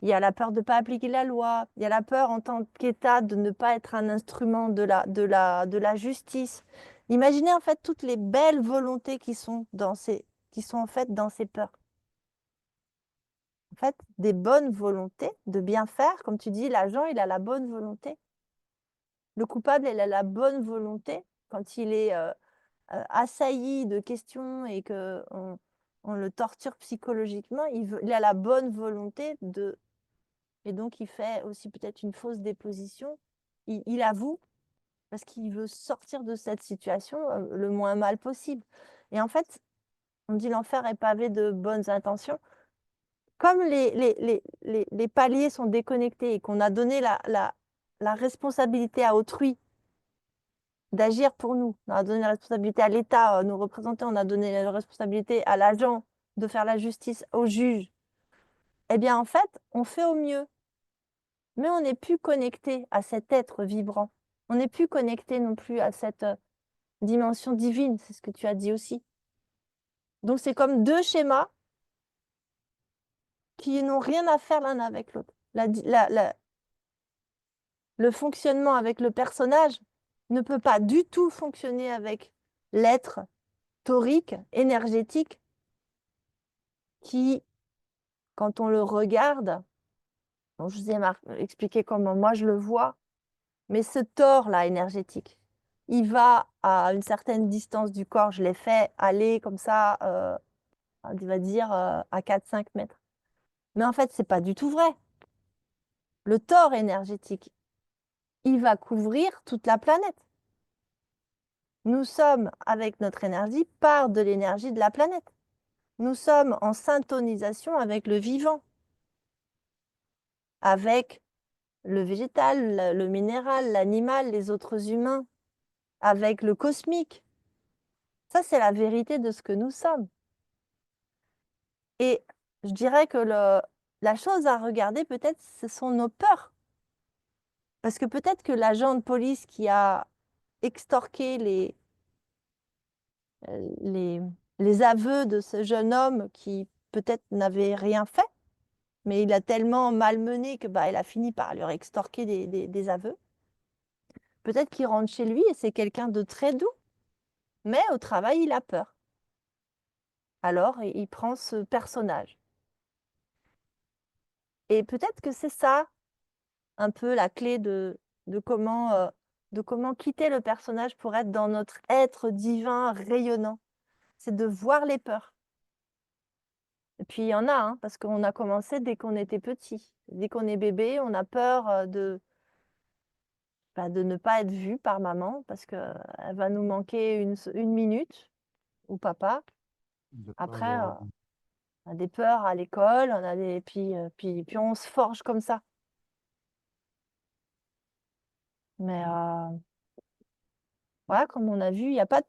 Speaker 1: Il y a la peur de ne pas appliquer la loi. Il y a la peur en tant qu'État de ne pas être un instrument de la justice. Imaginez en fait toutes les belles volontés qui sont en fait dans ces peurs. En fait, des bonnes volontés de bien faire. Comme tu dis, l'agent, il a la bonne volonté. Le coupable, il a la bonne volonté. Quand il est assailli de questions et qu'on on le torture psychologiquement, il a la bonne volonté de... Et donc, il fait aussi peut-être une fausse déposition. Il avoue parce qu'il veut sortir de cette situation le moins mal possible. Et en fait, on dit l'enfer est pavé de bonnes intentions. Comme les paliers sont déconnectés et qu'on a donné la responsabilité à autrui d'agir pour nous, on a donné la responsabilité à l'État, nos représentants, on a donné la responsabilité à l'agent de faire la justice, au juge, eh bien en fait, on fait au mieux. Mais on n'est plus connecté à cet être vibrant. On n'est plus connecté non plus à cette dimension divine, c'est ce que tu as dit aussi. Donc c'est comme deux schémas qui n'ont rien à faire l'un avec l'autre. Le fonctionnement avec le personnage ne peut pas du tout fonctionner avec l'être torique, énergétique, qui, quand on le regarde, bon, je vous ai expliqué comment moi je le vois, mais ce tort-là énergétique, il va à une certaine distance du corps. Je l'ai fait aller comme ça, on va dire à 4-5 mètres. Mais en fait, ce n'est pas du tout vrai. Le tort énergétique, il va couvrir toute la planète. Nous sommes, avec notre énergie, part de l'énergie de la planète. Nous sommes en syntonisation avec le vivant, avec le végétal, le minéral, l'animal, les autres humains, avec le cosmique. Ça, c'est la vérité de ce que nous sommes. Et je dirais que la chose à regarder, peut-être, ce sont nos peurs. Parce que peut-être que l'agent de police qui a extorqué les aveux de ce jeune homme qui peut-être n'avait rien fait, mais il a tellement malmené que il a fini par lui extorquer des aveux. Peut-être qu'il rentre chez lui et c'est quelqu'un de très doux, mais au travail, il a peur. Alors, il prend ce personnage. Et peut-être que c'est ça, un peu la clé de comment quitter le personnage pour être dans notre être divin rayonnant. C'est de voir les peurs. Et puis, il y en a, hein, parce qu'on a commencé dès qu'on était petit. Dès qu'on est bébé, on a peur de ne pas être vu par maman parce qu'elle va nous manquer une minute, ou papa.
Speaker 3: De pas
Speaker 1: Après,
Speaker 3: avoir.
Speaker 1: on a des peurs à l'école, puis on se forge comme ça. Mais voilà, comme on a vu, il n'y a pas de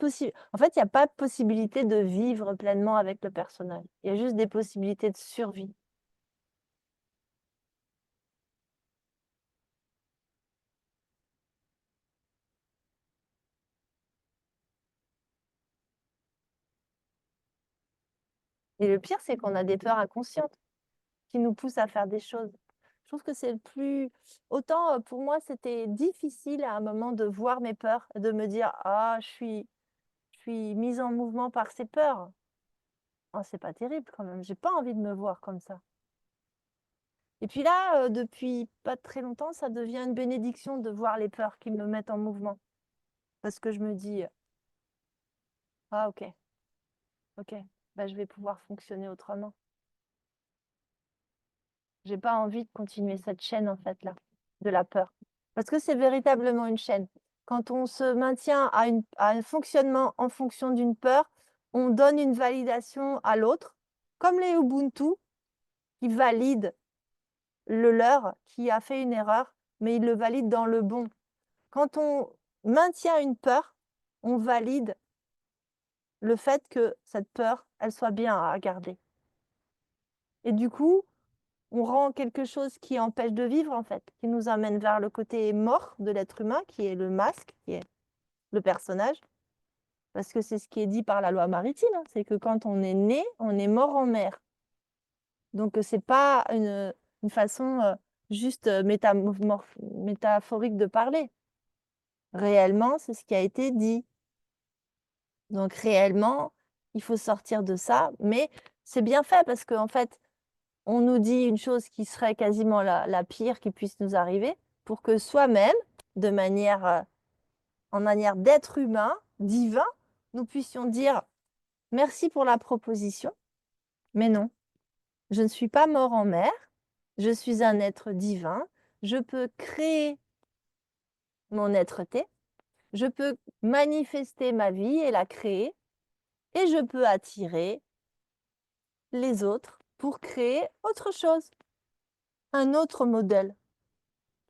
Speaker 1: en fait, il n'y a pas de possibilité de vivre pleinement avec le personnage. Il y a juste des possibilités de survie. Et le pire, c'est qu'on a des peurs inconscientes qui nous poussent à faire des choses. Je trouve que c'est le plus... Autant pour moi, c'était difficile à un moment de voir mes peurs, de me dire, ah, je suis mise en mouvement par ces peurs. Oh, c'est pas terrible quand même, j'ai pas envie de me voir comme ça. Et puis là, depuis pas très longtemps, ça devient une bénédiction de voir les peurs qui me mettent en mouvement. Parce que je me dis, ah ok, ok, je vais pouvoir fonctionner autrement. J'ai pas envie de continuer cette chaîne en fait là, de la peur. Parce que c'est véritablement une chaîne. quand on se maintient à un fonctionnement en fonction d'une peur, on donne une validation à l'autre, comme les Ubuntu qui valident le leur qui a fait une erreur, mais ils le valident dans le bon. Quand on maintient une peur, on valide le fait que cette peur, elle soit bien à garder. Et du coup, on rend quelque chose qui empêche de vivre, en fait, qui nous amène vers le côté mort de l'être humain, qui est le masque, qui est le personnage. Parce que c'est ce qui est dit par la loi maritime, hein, c'est que quand on est né, on est mort en mer. Donc, c'est pas une façon juste métaphorique de parler. Réellement, c'est ce qui a été dit. Donc, réellement, il faut sortir de ça. Mais c'est bien fait parce qu'en fait, on nous dit une chose qui serait quasiment la pire qui puisse nous arriver pour que soi-même, de manière, en manière d'être humain, divin, nous puissions dire merci pour la proposition, mais non, je ne suis pas mort en mer, je suis un être divin, je peux créer mon être-té, je peux manifester ma vie et la créer, et je peux attirer les autres pour créer autre chose, un autre modèle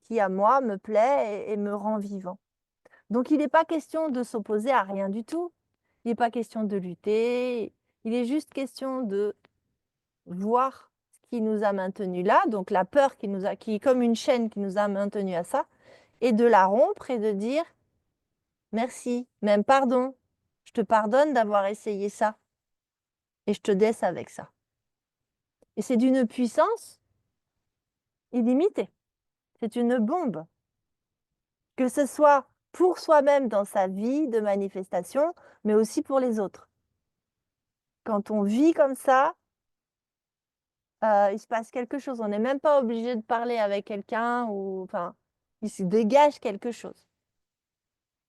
Speaker 1: qui, à moi, me plaît et me rend vivant. Donc, il n'est pas question de s'opposer à rien du tout. Il n'est pas question de lutter. Il est juste question de voir ce qui nous a maintenus là, donc la peur qui est comme une chaîne qui nous a maintenus à ça, et de la rompre et de dire merci, même pardon. Je te pardonne d'avoir essayé ça et je te laisse avec ça. Et c'est d'une puissance illimitée. C'est une bombe. Que ce soit pour soi-même dans sa vie de manifestation, mais aussi pour les autres. Quand on vit comme ça, il se passe quelque chose. On n'est même pas obligé de parler avec quelqu'un ou enfin, il se dégage quelque chose.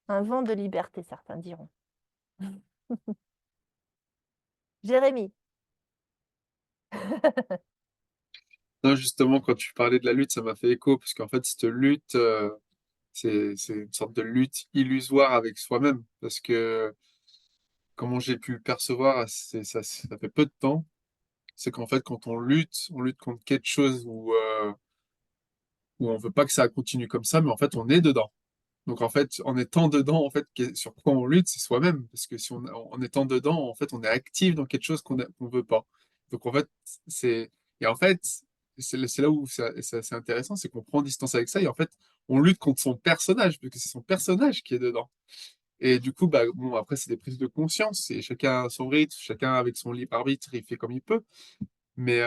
Speaker 1: Un vent de liberté, certains diront. Jérémy,
Speaker 2: Non, justement, quand tu parlais de la lutte, ça m'a fait écho, parce qu'en fait, cette lutte, c'est une sorte de lutte illusoire avec soi-même, parce que comment j'ai pu le percevoir, ça fait peu de temps, c'est qu'en fait, quand on lutte contre quelque chose où on veut pas que ça continue comme ça, mais en fait, on est dedans. Donc, en fait, en étant dedans, en fait, sur quoi on lutte, c'est soi-même, parce que si en étant dedans, en fait, on est actif dans quelque chose qu'on veut pas. Donc, en fait, c'est, et en fait, c'est là où c'est assez intéressant, c'est qu'on prend distance avec ça, et en fait, on lutte contre son personnage, parce que c'est son personnage qui est dedans. Et du coup, bah, bon, après, c'est des prises de conscience, et chacun a son rythme, chacun avec son libre arbitre, il fait comme il peut. Mais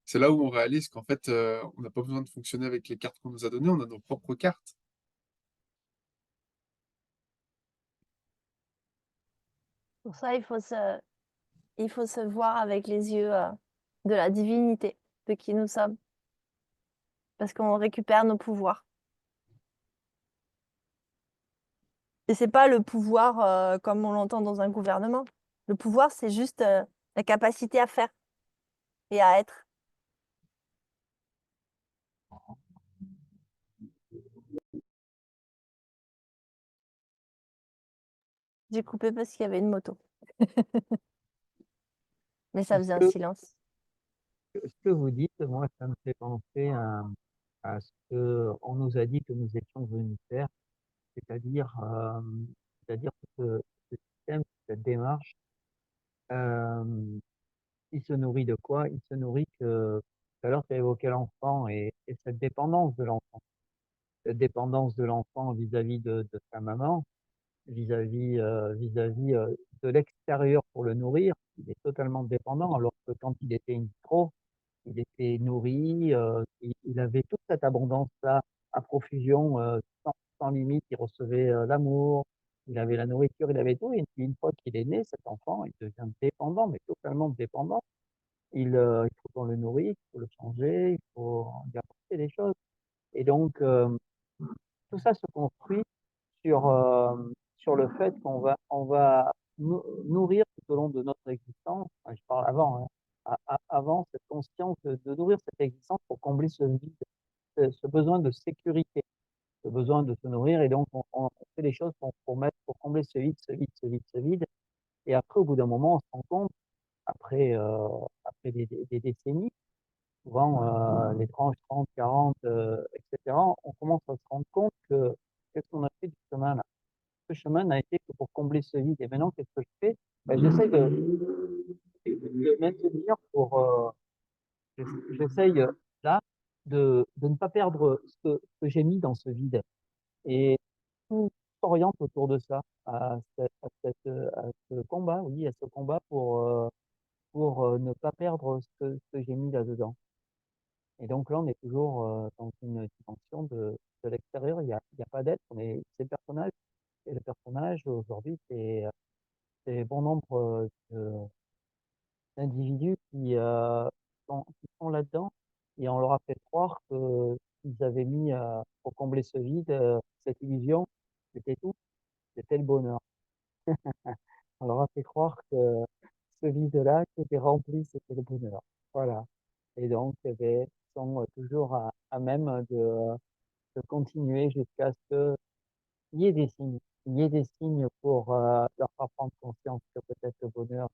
Speaker 2: c'est là où on réalise qu'en fait, on n'a pas besoin de fonctionner avec les cartes qu'on nous a données, on a nos propres cartes.
Speaker 1: pour ça, il faut se voir avec les yeux de la divinité, de qui nous sommes, parce qu'on récupère nos pouvoirs. Et c'est pas le pouvoir comme on l'entend dans un gouvernement. Le pouvoir, c'est juste la capacité à faire et à être. J'ai coupé parce qu'il y avait une moto, mais ça faisait un
Speaker 3: Ce
Speaker 1: silence.
Speaker 3: ce que vous dites, moi, ça me fait penser à ce qu'on nous a dit que nous étions venus faire, c'est-à-dire c'est-à-dire que ce système, cette démarche, euh, il se nourrit de quoi? Il se nourrit que, tout à l'heure, tu as évoqué l'enfant et cette dépendance de l'enfant. Cette dépendance de l'enfant vis-à-vis de sa maman, vis-à-vis de l'extérieur pour le nourrir. Il est totalement dépendant, alors que quand il était in vitro, il était nourri, il avait toute cette abondance-là à profusion, sans limite, il recevait l'amour, il avait la nourriture, il avait tout. Et puis une fois qu'il est né, cet enfant, il devient dépendant, mais totalement dépendant. Il faut qu'on le nourrisse, il faut le changer, il faut lui apporter des choses. Et donc, tout ça se construit sur le fait qu'on va nourrir tout au long de notre existence. Enfin, je parle avant, hein, avant cette conscience de nourrir cette existence pour combler ce vide, ce besoin de sécurité. le besoin de se nourrir. Et donc, on fait des choses pour combler ce vide, ce vide, ce vide, ce vide. Et après, au bout d'un moment, on se rend compte, après des décennies, souvent les tranches 30, 40, etc., on commence à se rendre compte que qu'est-ce qu'on a fait du chemin là? Ce chemin n'a été que pour combler ce vide. Et maintenant, qu'est-ce que je fais? Ben, j'essaie de maintenir j'essaye là de ne pas perdre ce que j'ai mis dans ce vide. Et tout s'oriente autour de ça, à ce combat, oui, à ce combat pour ne pas perdre ce que j'ai mis là-dedans. Et donc là, on est toujours dans une dimension de l'extérieur. Il y a pas d'être, mais c'est le personnage. Et le personnage, aujourd'hui, c'est bon nombre d'individus qui sont là-dedans. Et on leur a fait croire qu'ils avaient mis, pour combler ce vide, cette illusion, c'était tout, c'était le bonheur. On leur a fait croire que ce vide-là qui était rempli, c'était le bonheur. Voilà. Et donc, eh ben, ils sont toujours à même de continuer jusqu'à ce qu'il y ait des signes. Il y ait des signes pour leur faire prendre conscience que peut-être le bonheur,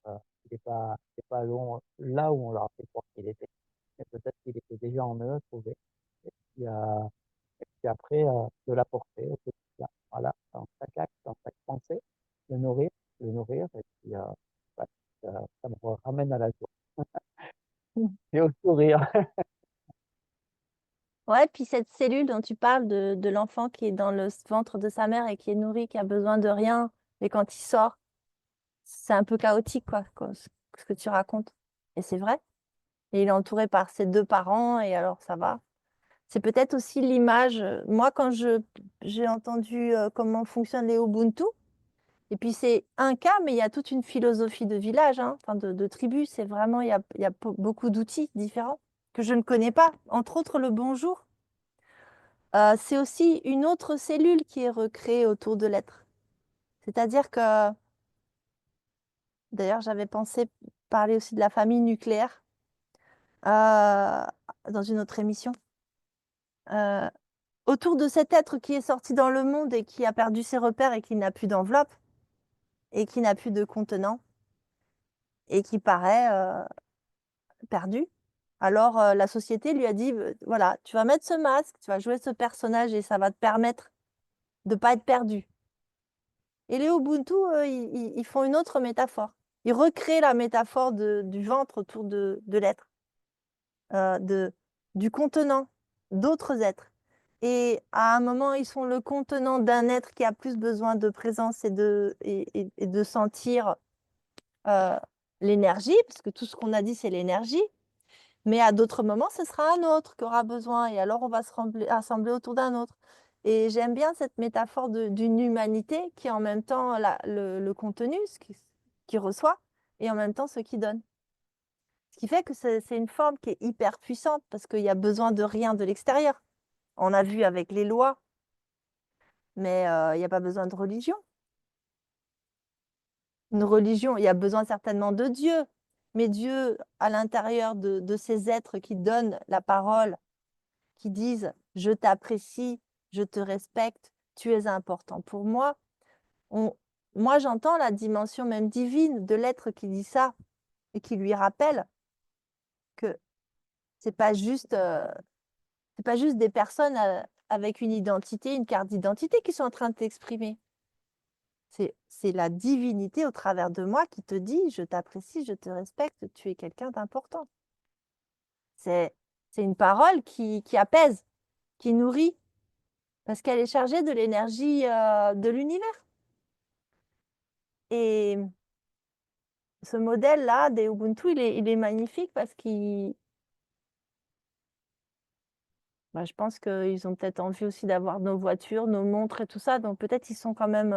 Speaker 3: il est pas long, là où on leur a fait croire qu'il était. Mais peut-être qu'il était déjà en eux à trouver. Et puis, après, de l'apporter au quotidien. Voilà, dans chaque acte, dans chaque pensée, le nourrir, le nourrir. Et puis, ouais, ça me ramène à la joie et au sourire.
Speaker 1: Ouais, puis cette cellule dont tu parles de l'enfant qui est dans le ventre de sa mère et qui est nourri, qui a besoin de rien, mais quand il sort, c'est un peu chaotique, quoi, ce que tu racontes. Et c'est vrai. Et il est entouré par ses 2 parents et alors ça va. C'est peut-être aussi l'image, moi quand j'ai entendu, comment fonctionnent les Ubuntu et puis c'est un cas, mais il y a toute une philosophie de village, hein, enfin de tribu. C'est vraiment il y a beaucoup d'outils différents que je ne connais pas, entre autres le bonjour. C'est aussi une autre cellule qui est recréée autour de l'être. C'est-à-dire que d'ailleurs, j'avais pensé parler aussi de la famille nucléaire, dans une autre émission. Heu, Autour de cet être qui est sorti dans le monde et qui a perdu ses repères et qui n'a plus d'enveloppe et qui n'a plus de contenant et qui paraît, perdu. Alors, la société lui a dit: Voilà, tu vas mettre ce masque, tu vas jouer ce personnage et ça va te permettre de pas être perdu». Et les Ubuntu, ils font une autre métaphore. Ils recréent la métaphore du ventre autour de l'être, de du contenant d'autres êtres. Et à un moment, ils sont le contenant d'un être qui a plus besoin de présence et de sentir, heu, l'énergie, parce que tout ce qu'on a dit, c'est l'énergie. Mais à d'autres moments, ce sera un autre qui aura besoin et alors on va se rassembler autour d'un autre. Et j'aime bien cette métaphore d'une humanité qui est en même temps le contenu, ce qui reçoit et en même temps ce qui donne. Ce qui fait que c'est une forme qui est hyper puissante parce qu'il y a besoin de rien de l'extérieur. On a vu avec les lois, mais il y a pas besoin de religion. Une religion, il y a besoin certainement de Dieu, mais Dieu, à l'intérieur de ces êtres qui donnent la parole, qui disent: «Je t'apprécie, je te respecte, tu es important pour moi». On Moi, j'entends la dimension même divine de l'être qui dit ça et qui lui rappelle que c'est pas juste, c'est pas juste des personnes, avec une identité, une carte d'identité qui sont en train de t'exprimer. C'est la divinité au travers de moi qui te dit: «Je t'apprécie, je te respecte, tu es quelqu'un d'important». C'est c'est une parole qui apaise, qui nourrit. Parce qu'elle est chargée de l'énergie, de l'univers et ce modèle-là des Ubuntu, il est magnifique parce qu'il bah, je pense qu'ils ont peut-être envie aussi d'avoir nos voitures, nos montres et tout ça, donc peut-être ils sont quand même,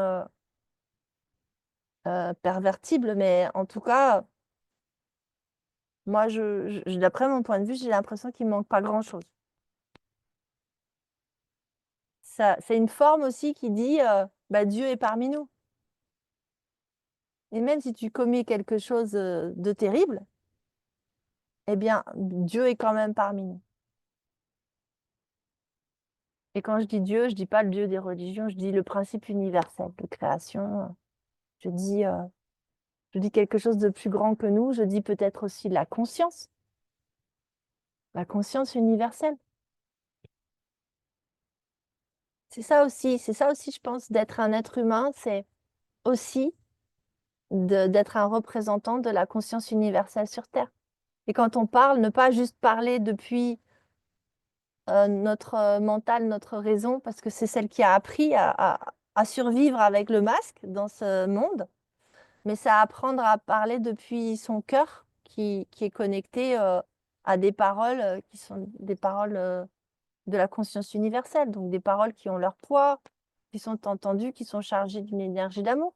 Speaker 1: pervertibles, mais en tout cas, moi d'après mon point de vue, j'ai l'impression qu'il manque pas grand-chose. Ça c'est une forme aussi qui dit, bah, Dieu est parmi nous et même si tu commets quelque chose, de terrible, eh bien, Dieu est quand même parmi nous. Et quand je dis Dieu, je dis pas le Dieu des religions, je dis le principe universel de création. Je dis, je dis quelque chose de plus grand que nous. Je dis peut-être aussi la conscience universelle. C'est ça aussi, je pense, d'être un être humain, c'est aussi d'être un représentant de la conscience universelle sur Terre. Et quand on parle, ne pas juste parler depuis notre mental, notre raison, parce que c'est celle qui a appris à survivre avec le masque dans ce monde, mais c'est apprendre à parler depuis son cœur qui est connecté à des paroles qui sont des paroles de la conscience universelle, donc des paroles qui ont leur poids, qui sont entendues, qui sont chargées d'une énergie d'amour.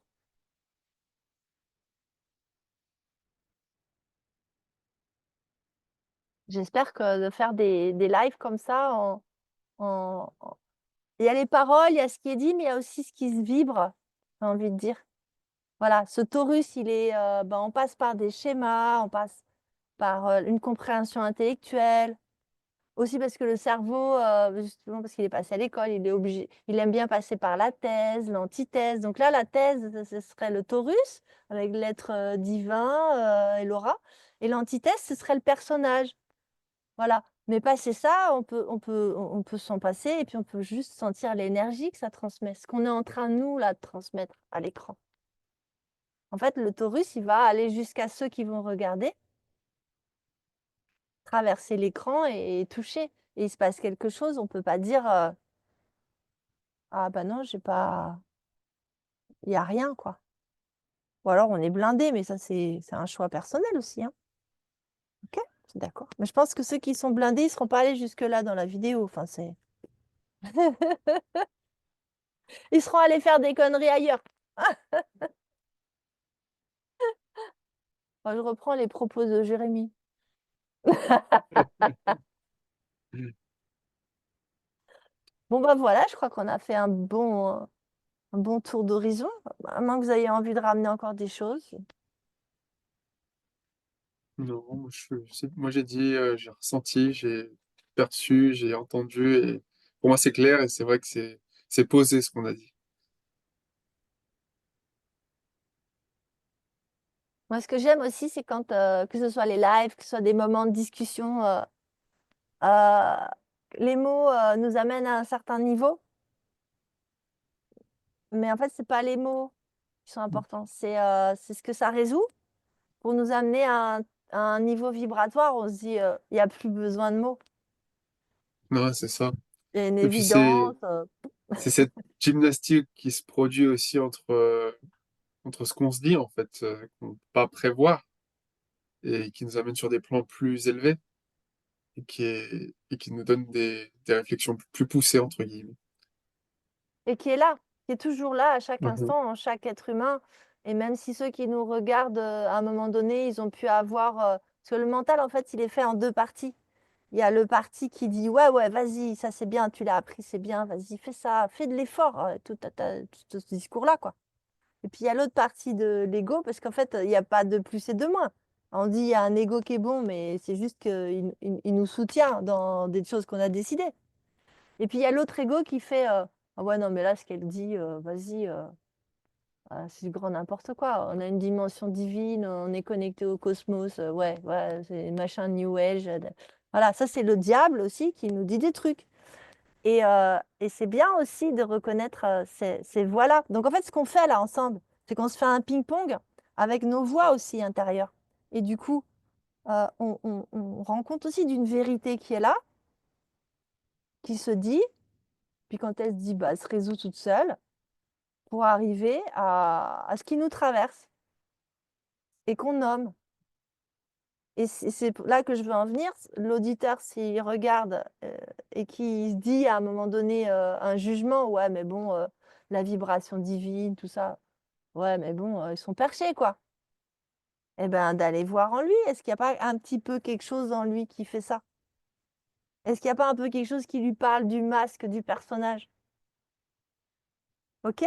Speaker 1: J'espère que de faire des lives comme ça, il y a les paroles, il y a ce qui est dit, mais il y a aussi ce qui se vibre, j'ai envie de dire. Voilà, ce Taurus, on passe par des schémas, on passe par une compréhension intellectuelle, aussi parce que le cerveau, justement parce qu'il est passé à l'école, il aime bien passer par la thèse, l'antithèse. Donc là, la thèse, ce serait le Taurus, avec l'être divin et l'aura. Et l'antithèse, ce serait le personnage. Voilà. Mais passer ça, on peut s'en passer et puis on peut juste sentir l'énergie que ça transmet, ce qu'on est en train, nous, là, de transmettre à l'écran. En fait, le Taurus, il va aller jusqu'à ceux qui vont regarder, traverser l'écran et toucher. Et il se passe quelque chose, on ne peut pas dire ah bah non, j'ai pas. Il n'y a rien, quoi. Ou alors on est blindé, mais ça, c'est un choix personnel aussi, hein. Ok, c'est d'accord. Mais je pense que ceux qui sont blindés, ils ne seront pas allés jusque-là dans la vidéo. Enfin, c'est. Ils seront allés faire des conneries ailleurs. Moi, je reprends les propos de Jérémy. Bon, bah voilà, je crois qu'on a fait un bon tour d'horizon. À moins que vous ayez envie de ramener encore des choses.
Speaker 2: Non, moi j'ai dit, j'ai ressenti, j'ai perçu, j'ai entendu, et pour moi c'est clair, et c'est vrai que c'est posé ce qu'on a dit.
Speaker 1: Moi, ce que j'aime aussi, c'est quand, que ce soit les lives, que ce soit des moments de discussion, euh, les mots nous amènent à un certain niveau, mais en fait, c'est pas les mots qui sont importants, c'est ce que ça résout pour nous amener à un niveau vibratoire. On se dit, il n'y a plus besoin de mots.
Speaker 2: Non, c'est ça.
Speaker 1: Il y a une
Speaker 2: Et puis c'est
Speaker 1: évidence.
Speaker 2: c'est cette gymnastique qui se produit aussi entre ce qu'on se dit en fait, qu'on ne peut pas prévoir, et qui nous amène sur des plans plus élevés, et qui nous donne des réflexions plus poussées entre guillemets.
Speaker 1: Et qui est là, qui est toujours là à chaque
Speaker 2: Mhm.
Speaker 1: instant, en chaque être humain. Et même si ceux qui nous regardent, à un moment donné, ils ont pu avoir. Parce que le mental, en fait, il est fait en deux parties. Il y a le parti qui dit ouais, ouais, vas-y, ça c'est bien, tu l'as appris, c'est bien, vas-y, fais ça, fais de l'effort, tout ce discours-là, quoi. Et puis il y a l'autre partie de l'ego, parce qu'en fait, il n'y a pas de plus et de moins. On dit il y a un ego qui est bon, mais c'est juste qu'il nous soutient dans des choses qu'on a décidées. Et puis il y a l'autre ego qui fait ah ouais, non, mais là, ce qu'elle dit, vas-y, c'est du grand n'importe quoi. On a une dimension divine, on est connecté au cosmos, ouais, ouais, c'est machin New Age. Voilà, ça, c'est le diable aussi qui nous dit des trucs. Et c'est bien aussi de reconnaître ces voix-là. Donc en fait, ce qu'on fait là ensemble, c'est qu'on se fait un ping-pong avec nos voix aussi intérieures. Et du coup, on rend compte aussi d'une vérité qui est là, qui se dit, puis quand elle se dit, bah, elle se résout toute seule pour arriver à ce qui nous traverse et qu'on nomme. Et c'est là que je veux en venir. L'auditeur, s'il regarde et qui se dit à un moment donné un jugement, ouais, mais bon, la vibration divine, tout ça, ouais, mais bon, ils sont perchés, quoi. Eh bien, d'aller voir en lui, est-ce qu'il n'y a pas un petit peu quelque chose en lui qui fait ça? Est-ce qu'il n'y a pas un peu quelque chose qui lui parle du masque du personnage? Ok,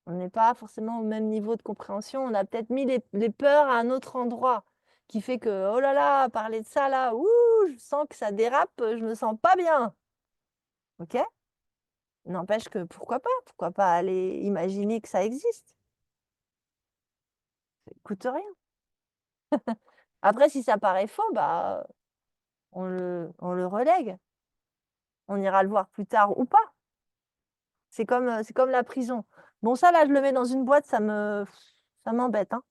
Speaker 1: on n'est pas forcément au même niveau de compréhension. On a peut-être mis les peurs à un autre endroit qui fait que, oh là là, parler de ça là, ouh, je sens que ça dérape, je me sens pas bien. OK? N'empêche que pourquoi pas aller imaginer que ça existe? Ça coûte rien. Après si ça paraît faux, bah, on le relègue. On ira le voir plus tard ou pas. C'est comme la prison. Bon ça là, je le mets dans une boîte, ça m'embête, hein.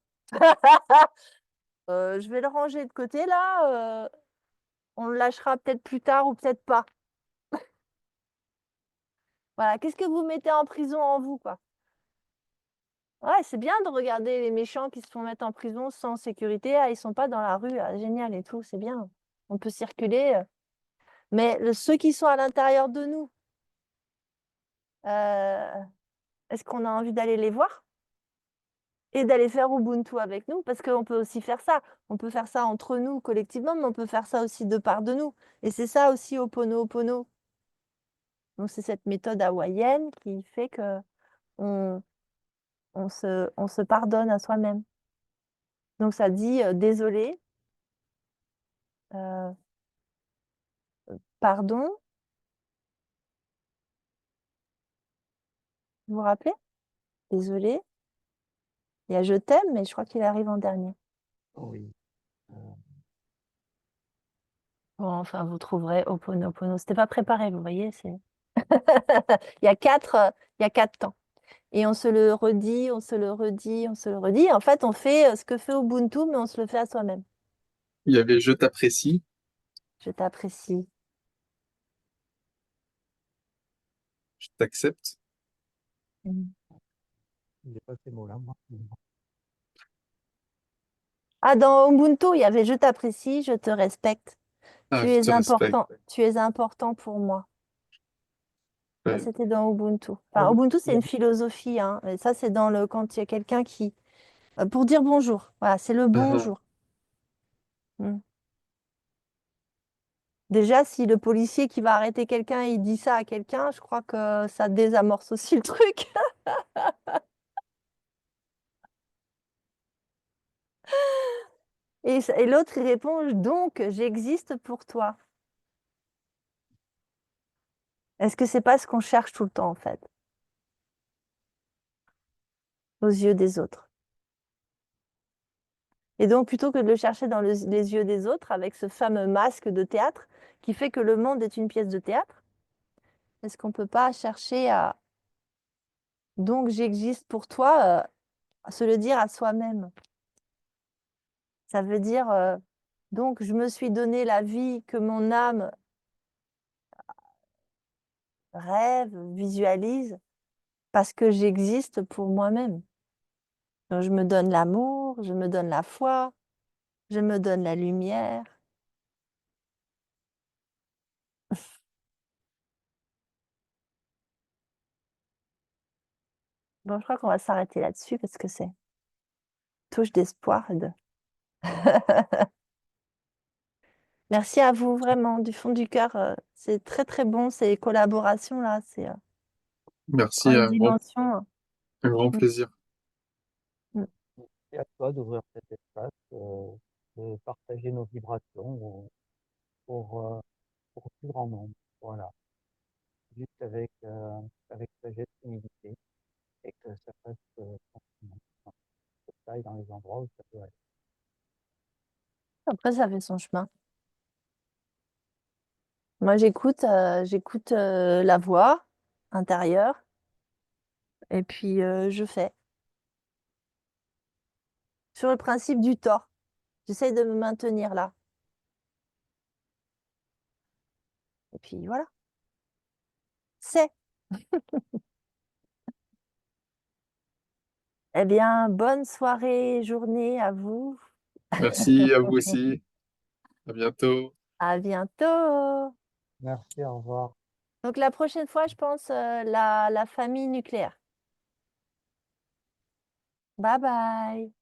Speaker 1: Je vais le ranger de côté là, on le lâchera peut-être plus tard ou peut-être pas. Voilà, qu'est-ce que vous mettez en prison en vous, quoi? Ouais, c'est bien de regarder les méchants qui se font mettre en prison sans sécurité. Ah, ils sont pas dans la rue, ah, génial et tout, c'est bien. On peut circuler, mais ceux qui sont à l'intérieur de nous, heu, est-ce qu'on a envie d'aller les voir? Et d'aller faire Ubuntu avec nous? Parce qu'on peut aussi faire ça. On peut faire ça entre nous collectivement, mais on peut faire ça aussi de part de nous et c'est ça aussi Ho'oponopono. Donc c'est cette méthode hawaïenne qui fait qu'on on se pardonne à soi-même. Donc ça dit, «Désolé, heu, pardon», vous vous rappelez? «Désolé», il y a «Je t'aime», mais je crois qu'il arrive en dernier.
Speaker 3: Oui.
Speaker 1: Bon, enfin, vous trouverez Ho'oponopono. C'était pas préparé, vous voyez? C'est il y a 4 temps et on se le redit, on se le redit, on se le redit. En fait, on fait, ce que fait Ubuntu, mais on se le fait à soi-même.
Speaker 2: Il y avait je t'apprécie,
Speaker 1: Je t'apprécie.
Speaker 2: je t'accepte.
Speaker 1: Mmh.
Speaker 3: J'ai pas ces mots-là, moi.
Speaker 1: Ah, dans Ubuntu, il y avait «Je t'apprécie, je te respecte.
Speaker 2: Ah, je te respecte.
Speaker 1: Tu es important pour moi». Ça,
Speaker 2: Ouais.
Speaker 1: c'était dans Ubuntu.
Speaker 3: Ah
Speaker 1: Enfin,
Speaker 3: oui,
Speaker 1: Ubuntu,
Speaker 3: il
Speaker 1: c'est
Speaker 3: y
Speaker 1: une
Speaker 3: avait
Speaker 1: philosophie, hein, et ça, c'est dans le quand il y a quelqu'un qui pour dire bonjour. Voilà, c'est le
Speaker 2: Ah,
Speaker 1: bonjour. Mmh. Déjà, si le policier qui va arrêter quelqu'un, il dit ça à quelqu'un, je crois que ça désamorce aussi le truc. Et l'autre, il répond: «Donc j'existe pour toi». Est-ce que c'est pas ce qu'on cherche tout le temps, en fait, aux yeux des autres? Et donc plutôt que de le chercher dans les yeux des autres avec ce fameux masque de théâtre qui fait que le monde est une pièce de théâtre, est-ce qu'on peut pas chercher à «donc j'existe pour toi», à se le dire à soi-même? Ça veut dire, «donc je me suis donné la vie que mon âme rêve, visualise, parce que j'existe pour moi-même». Donc je me donne l'amour, je me donne la foi, je me donne la lumière. Bon, je crois qu'on va s'arrêter là-dessus parce que c'est touche d'espoir et de merci à vous vraiment du fond du cœur, c'est très, très bon ces collaborations-là, prend
Speaker 2: merci,
Speaker 1: une dimension,
Speaker 2: un grand
Speaker 1: mmh,
Speaker 2: plaisir.
Speaker 1: mmh.
Speaker 3: c'est à toi d'ouvrir cet espace, de partager nos vibrations pour, pour plus grand nombre. Voilà. Juste avec sagesse et humilité et que ça fasse tranquillement. Que ça aille dans les endroits où ça doit aller.
Speaker 1: Après ça fait son chemin. Moi j'écoute, la voix intérieure et puis, je fais. Sur le principe du tort, j'essaye de me maintenir là et puis voilà, c'est. Eh bien, bonne soirée, journée à vous.
Speaker 2: Merci à vous aussi. À bientôt.
Speaker 1: À bientôt.
Speaker 3: Merci, au revoir.
Speaker 1: Donc la prochaine fois, je pense, la famille nucléaire. Bye bye.